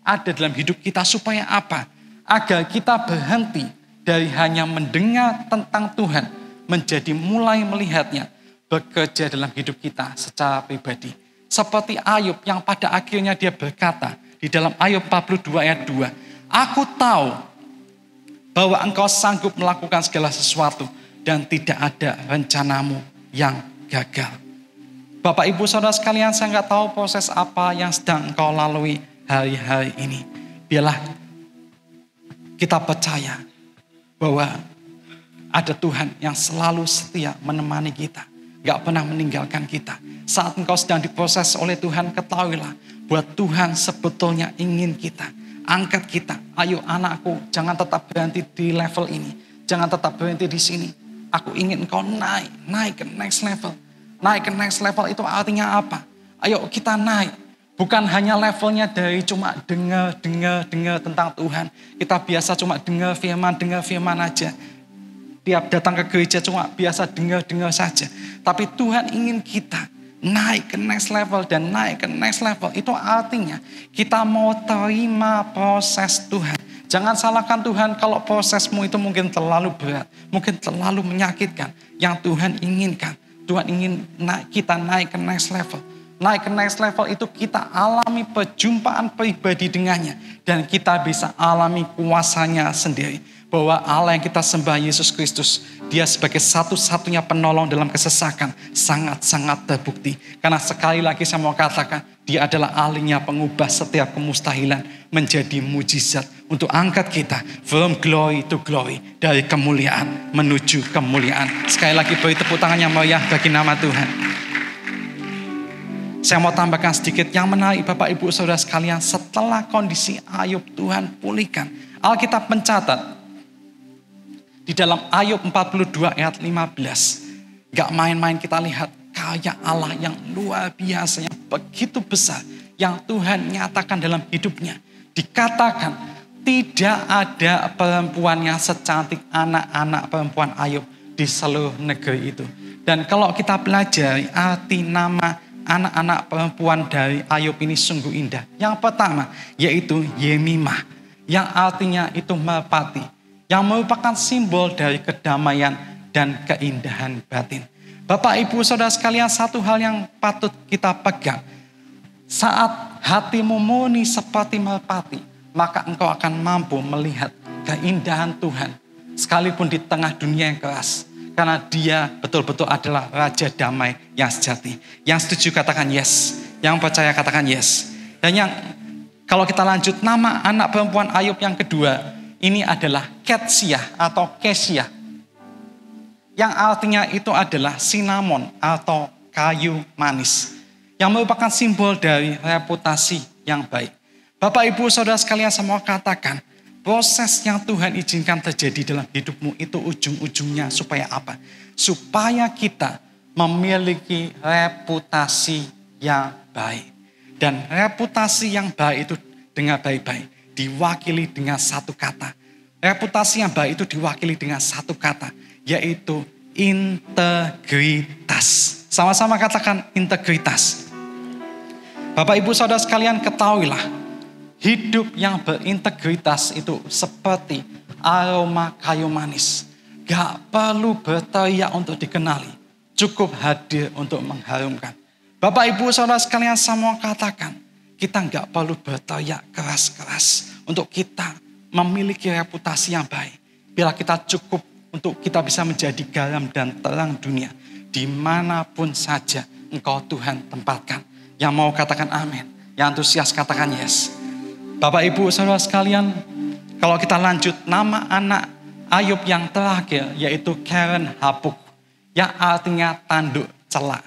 ada dalam hidup kita supaya apa? Agar kita berhenti dari hanya mendengar tentang Tuhan, menjadi mulai melihatnya bekerja dalam hidup kita secara pribadi. Seperti Ayub yang pada akhirnya dia berkata di dalam Ayub 42 ayat 2, aku tahu bahwa engkau sanggup melakukan segala sesuatu dan tidak ada rencanamu yang gagal. Bapak, Ibu, Saudara sekalian, saya nggak tahu proses apa yang sedang engkau lalui hari-hari ini. Biarlah kita percaya bahwa ada Tuhan yang selalu setia menemani kita. Gak pernah meninggalkan kita. Saat engkau sedang diproses oleh Tuhan, ketahuilah bahwa Tuhan sebetulnya ingin kita. Angkat kita. Ayo anakku, jangan tetap berhenti di level ini. Jangan tetap berhenti di sini. Aku ingin engkau naik ke next level. Naik ke next level itu artinya apa? Ayo kita naik. Bukan hanya levelnya dari cuma dengar tentang Tuhan. Kita biasa cuma dengar firman aja. Tiap datang ke gereja cuma biasa dengar saja. Tapi Tuhan ingin kita naik ke next level. Dan naik ke next level itu artinya kita mau terima proses Tuhan. Jangan salahkan Tuhan kalau prosesmu itu mungkin terlalu berat. Mungkin terlalu menyakitkan. Yang Tuhan inginkan. Tuhan ingin kita naik ke next level. Naik ke next level itu kita alami perjumpaan pribadi dengannya. Dan kita bisa alami kuasanya sendiri. Bahwa Allah yang kita sembah, Yesus Kristus, dia sebagai satu-satunya penolong dalam kesesakan. Sangat-sangat terbukti. Karena sekali lagi saya mau katakan, dia adalah ahlinya pengubah setiap kemustahilan menjadi mujizat. Untuk angkat kita from glory to glory. Dari kemuliaan menuju kemuliaan. Sekali lagi beri tepuk tangan yang meriah bagi nama Tuhan. Saya mau tambahkan sedikit yang menarik Bapak, Ibu, Saudara sekalian. Setelah kondisi Ayub Tuhan pulihkan. Alkitab mencatat. Di dalam Ayub 42 ayat 15. Gak main-main kita lihat karya Allah yang luar biasa. Yang begitu besar. Yang Tuhan nyatakan dalam hidupnya. Dikatakan tidak ada perempuan yang secantik anak-anak perempuan Ayub di seluruh negeri itu. Dan kalau kita pelajari arti nama anak-anak perempuan dari Ayub ini sungguh indah. Yang pertama yaitu Yemimah, yang artinya itu merpati, yang merupakan simbol dari kedamaian dan keindahan batin. Bapak, Ibu, Saudara sekalian, satu hal yang patut kita pegang. Saat hatimu murni seperti merpati, maka engkau akan mampu melihat keindahan Tuhan, sekalipun di tengah dunia yang keras. Karena Dia betul-betul adalah Raja damai yang sejati. Yang setuju katakan yes, yang percaya katakan yes. Dan yang kalau kita lanjut, nama anak perempuan Ayub yang kedua, ini adalah Ketsiah atau Kesia, yang artinya itu adalah cinnamon atau kayu manis, yang merupakan simbol dari reputasi yang baik. Bapak, Ibu, Saudara sekalian, semua katakan, proses yang Tuhan izinkan terjadi dalam hidupmu itu ujung-ujungnya supaya apa? Supaya kita memiliki reputasi yang baik. Dan reputasi yang baik itu dengan baik-baik diwakili dengan satu kata. Reputasi yang baik itu diwakili dengan satu kata, yaitu integritas. Sama-sama katakan integritas. Bapak, Ibu, Saudara sekalian, ketahuilah, hidup yang berintegritas itu seperti aroma kayu manis. Gak perlu berteriak untuk dikenali, cukup hadir untuk mengharumkan. Bapak, Ibu, Saudara sekalian, semua katakan, kita gak perlu berteriak keras-keras untuk kita memiliki reputasi yang baik. Bila kita cukup untuk kita bisa menjadi garam dan terang dunia dimanapun saja engkau Tuhan tempatkan. Yang mau katakan amin, yang antusias katakan yes. Bapak, Ibu, Saudara sekalian, kalau kita lanjut, nama anak Ayub yang terakhir yaitu Keren Hapuk, yang artinya tanduk celak.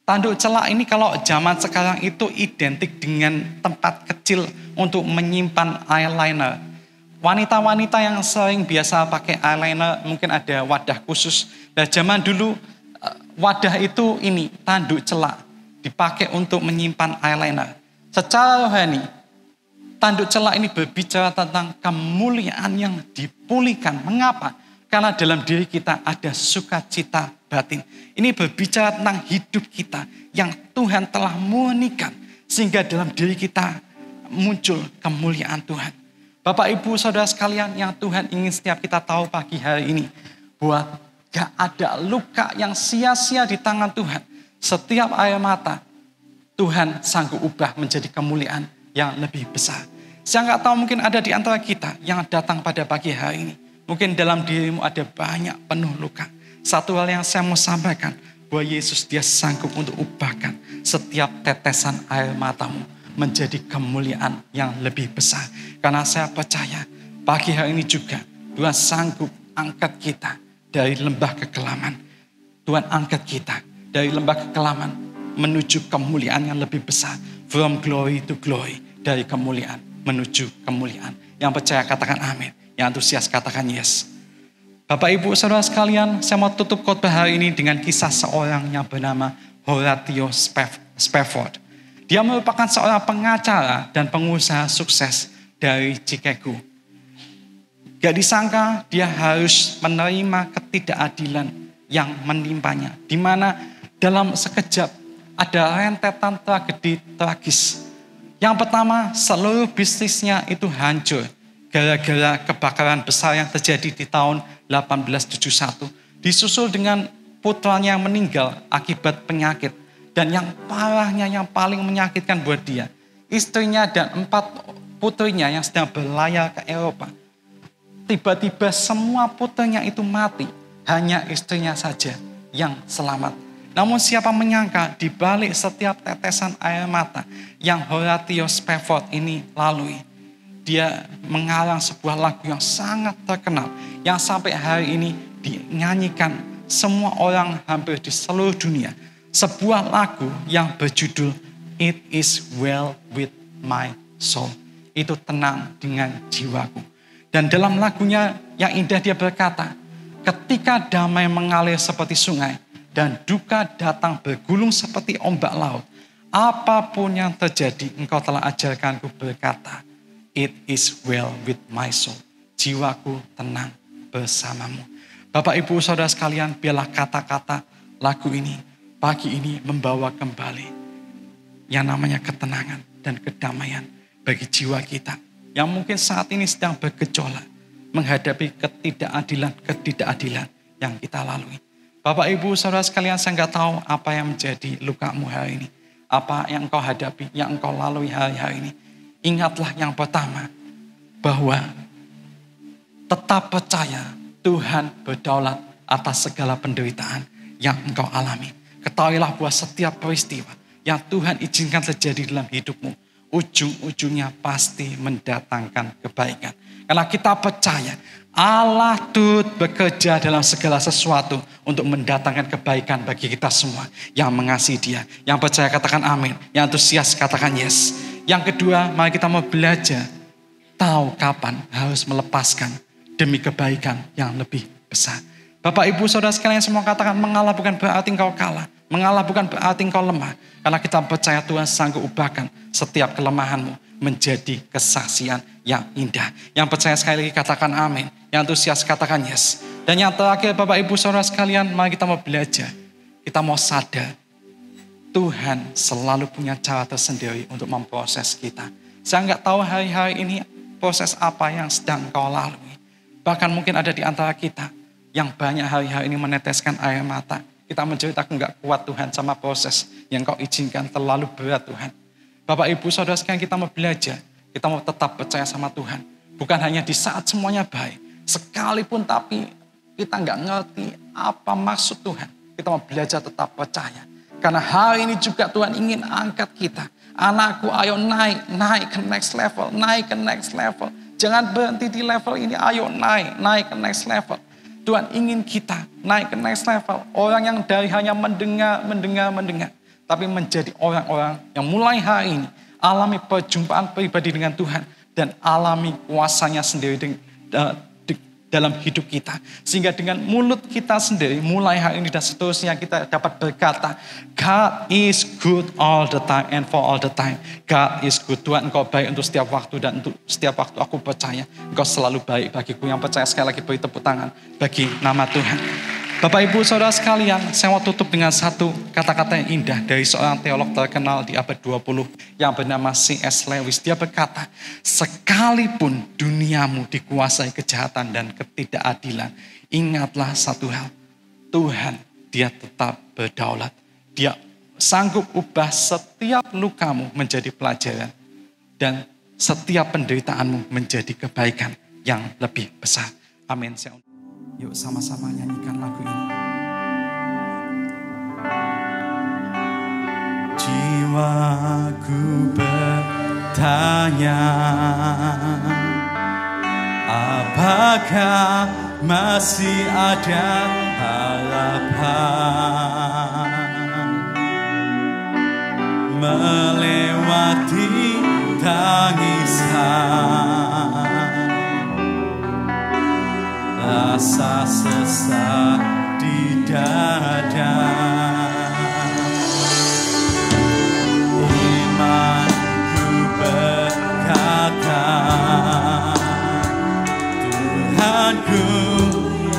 Tanduk celak ini kalau zaman sekarang itu identik dengan tempat kecil untuk menyimpan eyeliner. Wanita-wanita yang sering biasa pakai eyeliner mungkin ada wadah khusus. Dan zaman dulu wadah itu ini tanduk celak dipakai untuk menyimpan eyeliner. Secara rohani, tanduk celak ini berbicara tentang kemuliaan yang dipulihkan. Mengapa? Karena dalam diri kita ada sukacita batin. Ini berbicara tentang hidup kita yang Tuhan telah murnikan, sehingga dalam diri kita muncul kemuliaan Tuhan. Bapak, Ibu, Saudara sekalian, yang Tuhan ingin setiap kita tahu pagi hari ini, bahwa gak ada luka yang sia-sia di tangan Tuhan. Setiap air mata, Tuhan sanggup ubah menjadi kemuliaan yang lebih besar. Saya gak tahu, mungkin ada di antara kita yang datang pada pagi hari ini. Mungkin dalam dirimu ada banyak penuh luka. Satu hal yang saya mau sampaikan, bahwa Yesus Dia sanggup untuk ubahkan setiap tetesan air matamu menjadi kemuliaan yang lebih besar. Karena saya percaya pagi hari ini juga Tuhan sanggup angkat kita dari lembah kekelaman. Tuhan angkat kita dari lembah kekelaman menuju kemuliaan yang lebih besar. From glory to glory, dari kemuliaan menuju kemuliaan. Yang percaya katakan amin, yang antusias katakan yes. Bapak, Ibu, Saudara sekalian, saya mau tutup khotbah hari ini dengan kisah seorang yang bernama Horatio Spafford. Dia merupakan seorang pengacara dan pengusaha sukses dari Chicago. Gak disangka dia harus menerima ketidakadilan yang menimpanya. Di mana dalam sekejap ada rentetan tragedi tragis. Yang pertama, seluruh bisnisnya itu hancur gara-gara kebakaran besar yang terjadi di tahun 1871. Disusul dengan putranya yang meninggal akibat penyakit. Dan yang parahnya, yang paling menyakitkan buat dia, istrinya dan 4 putrinya yang sedang berlayar ke Eropa. Tiba-tiba semua putrinya itu mati, hanya istrinya saja yang selamat. Namun siapa menyangka di balik setiap tetesan air mata yang Horatio Spafford ini lalui, dia mengarang sebuah lagu yang sangat terkenal, yang sampai hari ini dinyanyikan semua orang hampir di seluruh dunia. Sebuah lagu yang berjudul It Is Well With My Soul. Itu tenang dengan jiwaku. Dan dalam lagunya yang indah dia berkata, ketika damai mengalir seperti sungai dan duka datang bergulung seperti ombak laut, apapun yang terjadi engkau telah ajarkanku berkata, It is well with my soul. Jiwaku tenang bersamamu. Bapak Ibu Saudara sekalian, biarlah kata-kata lagu ini pagi ini membawa kembali yang namanya ketenangan dan kedamaian bagi jiwa kita yang mungkin saat ini sedang bergejolak menghadapi ketidakadilan yang kita lalui. Bapak Ibu Saudara sekalian, saya nggak tahu apa yang menjadi lukamu hari ini, apa yang engkau hadapi, yang engkau lalui hari-hari ini. Ingatlah yang pertama, bahwa tetap percaya Tuhan berdaulat atas segala penderitaan yang engkau alami. Ketahuilah bahwa setiap peristiwa yang Tuhan izinkan terjadi dalam hidupmu, ujung-ujungnya pasti mendatangkan kebaikan. Karena kita percaya Allah turut bekerja dalam segala sesuatu untuk mendatangkan kebaikan bagi kita semua yang mengasihi Dia. Yang percaya katakan amin, yang antusias katakan yes. Yang kedua, mari kita mau belajar tahu kapan harus melepaskan demi kebaikan yang lebih besar. Bapak Ibu Saudara sekalian semua katakan, mengalah bukan berarti engkau kalah. Mengalah bukan berarti engkau lemah. Karena kita percaya Tuhan sanggup ubahkan setiap kelemahanmu menjadi kesaksian yang indah. Yang percaya sekali lagi katakan amin. Yang antusias katakan yes. Dan yang terakhir Bapak Ibu Saudara sekalian, mari kita mau belajar. Kita mau sadar Tuhan selalu punya cara tersendiri untuk memproses kita. Saya nggak tahu hari-hari ini proses apa yang sedang kau lalui. Bahkan mungkin ada di antara kita yang banyak hari-hari ini meneteskan air mata. Kita menceritakan nggak kuat Tuhan sama proses yang kau izinkan, terlalu berat Tuhan. Bapak Ibu Saudara sekalian, kita mau belajar. Kita mau tetap percaya sama Tuhan. Bukan hanya di saat semuanya baik. Sekalipun tapi kita nggak ngerti apa maksud Tuhan. Kita mau belajar tetap percaya. Karena hari ini juga Tuhan ingin angkat kita. Anakku ayo naik ke next level, naik ke next level. Jangan berhenti di level ini, ayo naik ke next level. Tuhan ingin kita naik ke next level. Orang yang dari hanya mendengar. Tapi menjadi orang-orang yang mulai hari ini alami perjumpaan pribadi dengan Tuhan. Dan alami kuasanya sendiri dalam hidup kita. Sehingga dengan mulut kita sendiri mulai hari ini dan seterusnya kita dapat berkata, God is good all the time and for all the time. God is good. Tuhan engkau baik untuk setiap waktu dan untuk setiap waktu aku percaya engkau selalu baik bagiku. Yang percaya sekali lagi beri tepuk tangan bagi nama Tuhan. Bapak Ibu Saudara sekalian, saya mau tutup dengan satu kata-kata yang indah dari seorang teolog terkenal di abad 20 yang bernama C.S. Lewis. Dia berkata, sekalipun duniamu dikuasai kejahatan dan ketidakadilan, ingatlah satu hal, Tuhan dia tetap berdaulat. Dia sanggup ubah setiap lukamu menjadi pelajaran dan setiap penderitaanmu menjadi kebaikan yang lebih besar. Amin. Yuk sama-sama nyanyikan lagu ini. Jiwaku bertanya, apakah masih ada harapan melewati tangisan, rasa sesak di dada. Imanku berkata, Tuhanku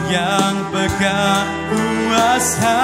yang pegang kuasa.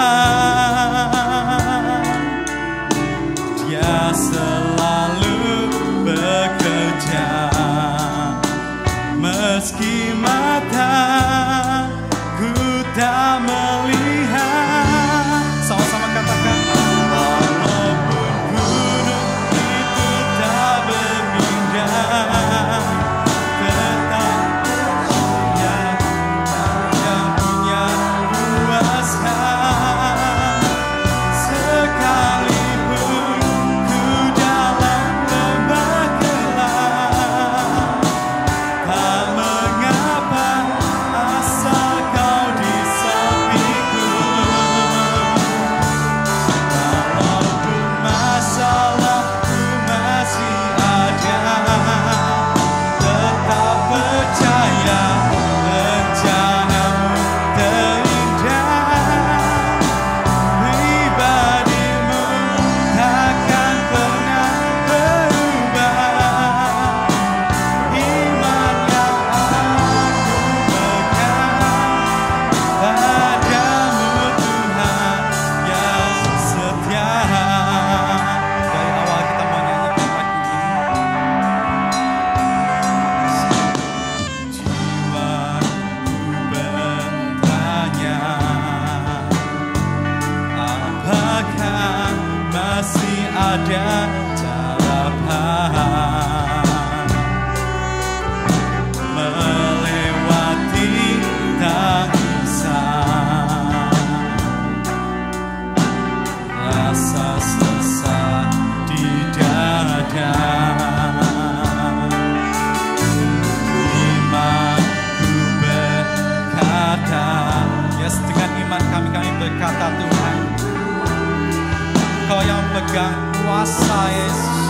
memegang kuasa Yesus.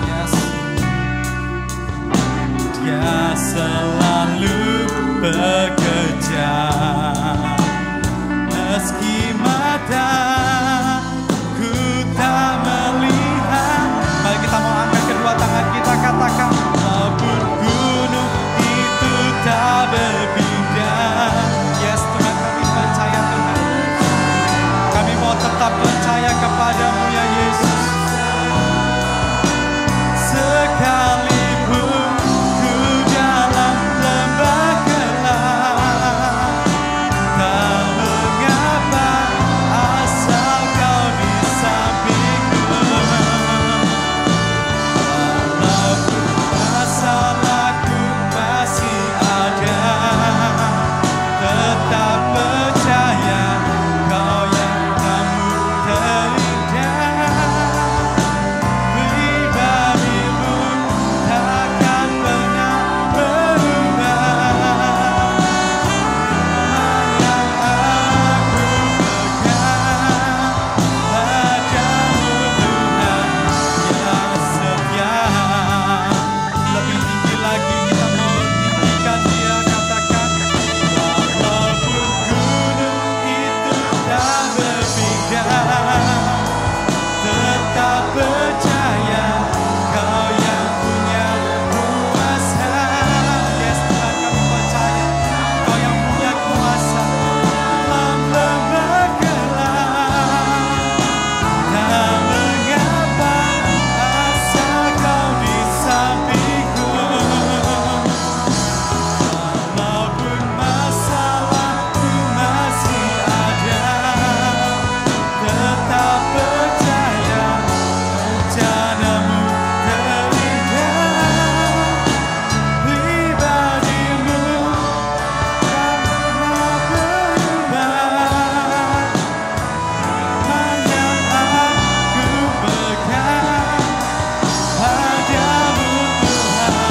Yes. Dia selalu bekerja meski mata ku tak melihat. Mari kita mau angkat kedua tangan kita, katakan, walaupun gunung itu tak berpindah. Yes Tuhan, kami percaya Tuhan. Kami mau tetap percaya kepadamu ya Yesus. Sekalipun ku dalam lembah gelap, tak mengapa asal kau di sampingku. Walaupun masalahku masih ada, tetap percaya kau yang namun terindah. Pribadimu takkan pernah berubah. Yang aku pegang padamu Tuhan yang setia. Lebih tinggi lagi kita mau tinggikan dia, katakan, walaupun gunung itu tak berpindah, tetap percaya kau yang punya kuasa. Yes Tuhan, kami percaya kau yang punya kuasa. Dalam lembah gelap, tak mengapa asal kau di sampingku. Walaupun masalahku masih ada, tetap percaya rencanamu terindah. Pribadimu tak pernah berubah. Hanya aku pegang padamu Tuhan.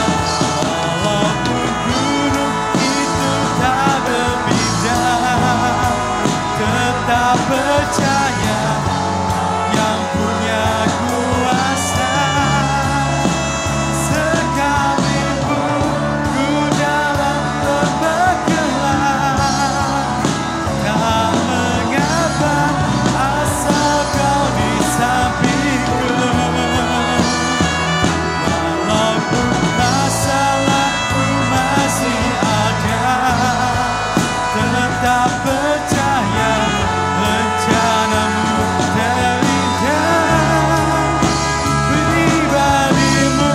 Walaupun gunung itu tak berpindah, tetap percaya yang punya kuasa. Sekalipun ku dalam lembah gelap, tak mengapa asal kau di sampingku. Walaupun masalahku masih ada, tetap percaya rencanamu terindah. Pribadimu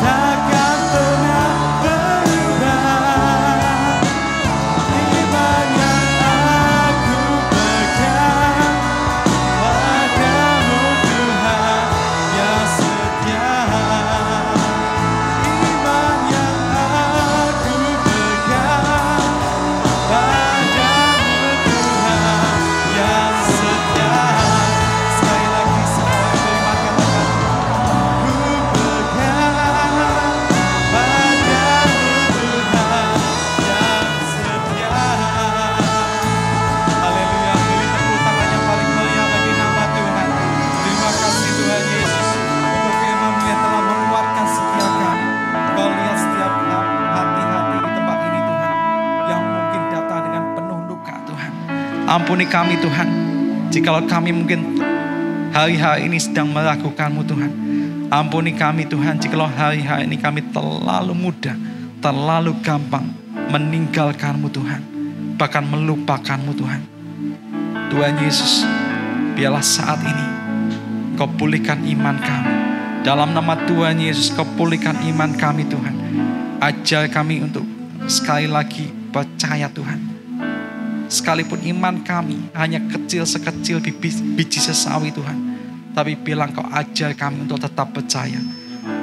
takkan pernah berubah. Iman yang aku pegang padamu Tuhan yang setia. Iman yang aku pegang padamu Tuhan yang setia. Sekali lagi semua terima, katakan, ku pegang padamu Tuhan yang setia. Haleluya, beri tepuk tangan yang paling meriah bagi nama Tuhan. Terima kasih Tuhan Yesus untuk firman-Mu yang telah menguatkan setiap kami. Kau lihat setiap hati-hati di tempat ini Tuhan, yang mungkin datang dengan penuh luka Tuhan. Ampuni kami Tuhan, jikalau kami mungkin hari-hari ini sedang meragukan-Mu Tuhan. Ampuni kami Tuhan, jikalau hari-hari ini kami terlalu mudah, terlalu gampang meninggalkan-Mu Tuhan, bahkan melupakan-Mu Tuhan. Tuhan Yesus, biarlah saat ini Kau pulihkan iman kami. Dalam nama Tuhan Yesus, Kau pulihkan iman kami Tuhan. Ajar kami untuk sekali lagi percaya Tuhan. Sekalipun iman kami hanya kecil sekecil biji sesawi Tuhan, tapi bilang Kau ajar kami untuk tetap percaya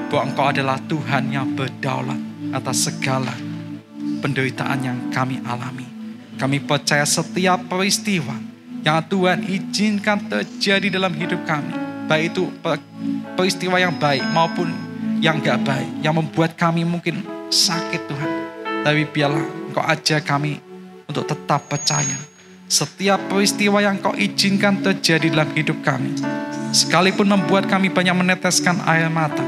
bahwa Engkau adalah Tuhan yang berdaulat atas segala penderitaan yang kami alami. Kami percaya setiap peristiwa yang Tuhan izinkan terjadi dalam hidup kami, baik itu peristiwa yang baik maupun yang gak baik, yang membuat kami mungkin sakit Tuhan, tapi biarlah Engkau ajar kami untuk tetap percaya. Setiap peristiwa yang Kau izinkan terjadi dalam hidup kami, Sekalipun membuat kami banyak meneteskan air mata,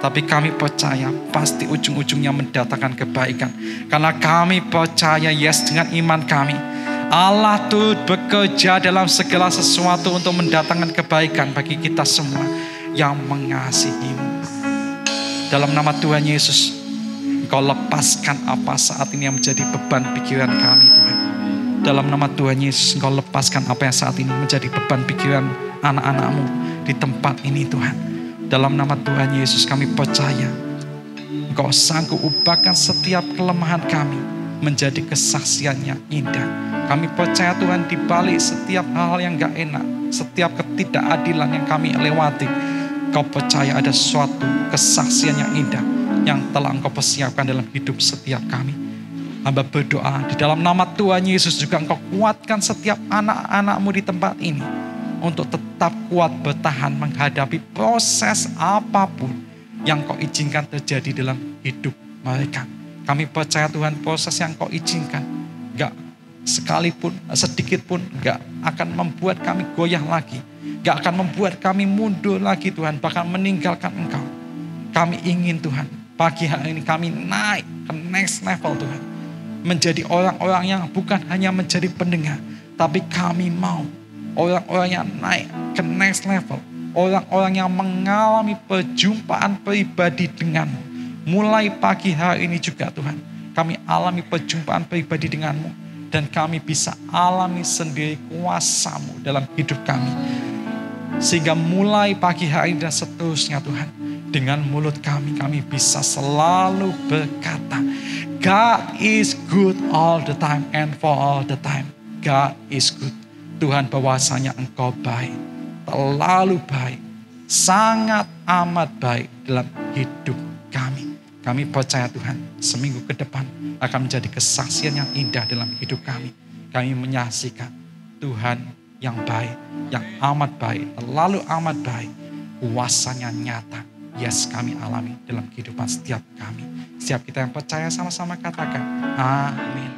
tapi kami percaya pasti ujung-ujungnya mendatangkan kebaikan. Karena kami percaya, yes, dengan iman kami, Allah turut bekerja dalam segala sesuatu untuk mendatangkan kebaikan bagi kita semua yang mengasihi-Mu. Dalam nama Tuhan Yesus, Engkau lepaskan apa saat ini yang menjadi beban pikiran kami, Tuhan. Dalam nama Tuhan Yesus, Engkau lepaskan apa yang saat ini menjadi beban pikiran anak-anak-Mu di tempat ini, Tuhan. Dalam nama Tuhan Yesus, kami percaya Engkau sanggup ubahkan setiap kelemahan kami menjadi kesaksian yang indah. Kami percaya Tuhan, di balik setiap hal yang gak enak, setiap ketidakadilan yang kami lewati, Engkau percaya ada suatu kesaksian yang indah yang telah Engkau persiapkan dalam hidup setiap kami. Hamba berdoa di dalam nama Tuhan Yesus juga Engkau kuatkan setiap anak-anak-Mu di tempat ini untuk tetap kuat bertahan menghadapi proses apapun yang Kau izinkan terjadi dalam hidup mereka. Kami percaya Tuhan, proses yang Kau izinkan gak sekalipun, sedikit pun gak akan membuat kami goyah lagi, gak akan membuat kami mundur lagi Tuhan, bahkan meninggalkan Engkau. Kami ingin Tuhan, pagi hari ini kami naik ke next level Tuhan, menjadi orang-orang yang bukan hanya menjadi pendengar, tapi kami mau orang-orang yang naik ke next level, orang-orang yang mengalami perjumpaan pribadi denganmu. Mulai pagi hari ini juga Tuhan, kami alami perjumpaan pribadi denganmu, dan kami bisa alami sendiri kuasa-Mu dalam hidup kami. Sehingga mulai pagi hari dan seterusnya Tuhan, dengan mulut kami bisa selalu berkata, God is good all the time and for all the time. God is good. Tuhan, bahwasanya Engkau baik, terlalu baik, sangat amat baik dalam hidup kami. Kami percaya Tuhan, seminggu ke depan akan menjadi kesaksian yang indah dalam hidup kami. Kami menyaksikan Tuhan yang baik, yang amat baik, terlalu amat baik. Kuasanya nyata. Yes, kami alami dalam kehidupan setiap kami. Setiap kita yang percaya sama-sama katakan, amin.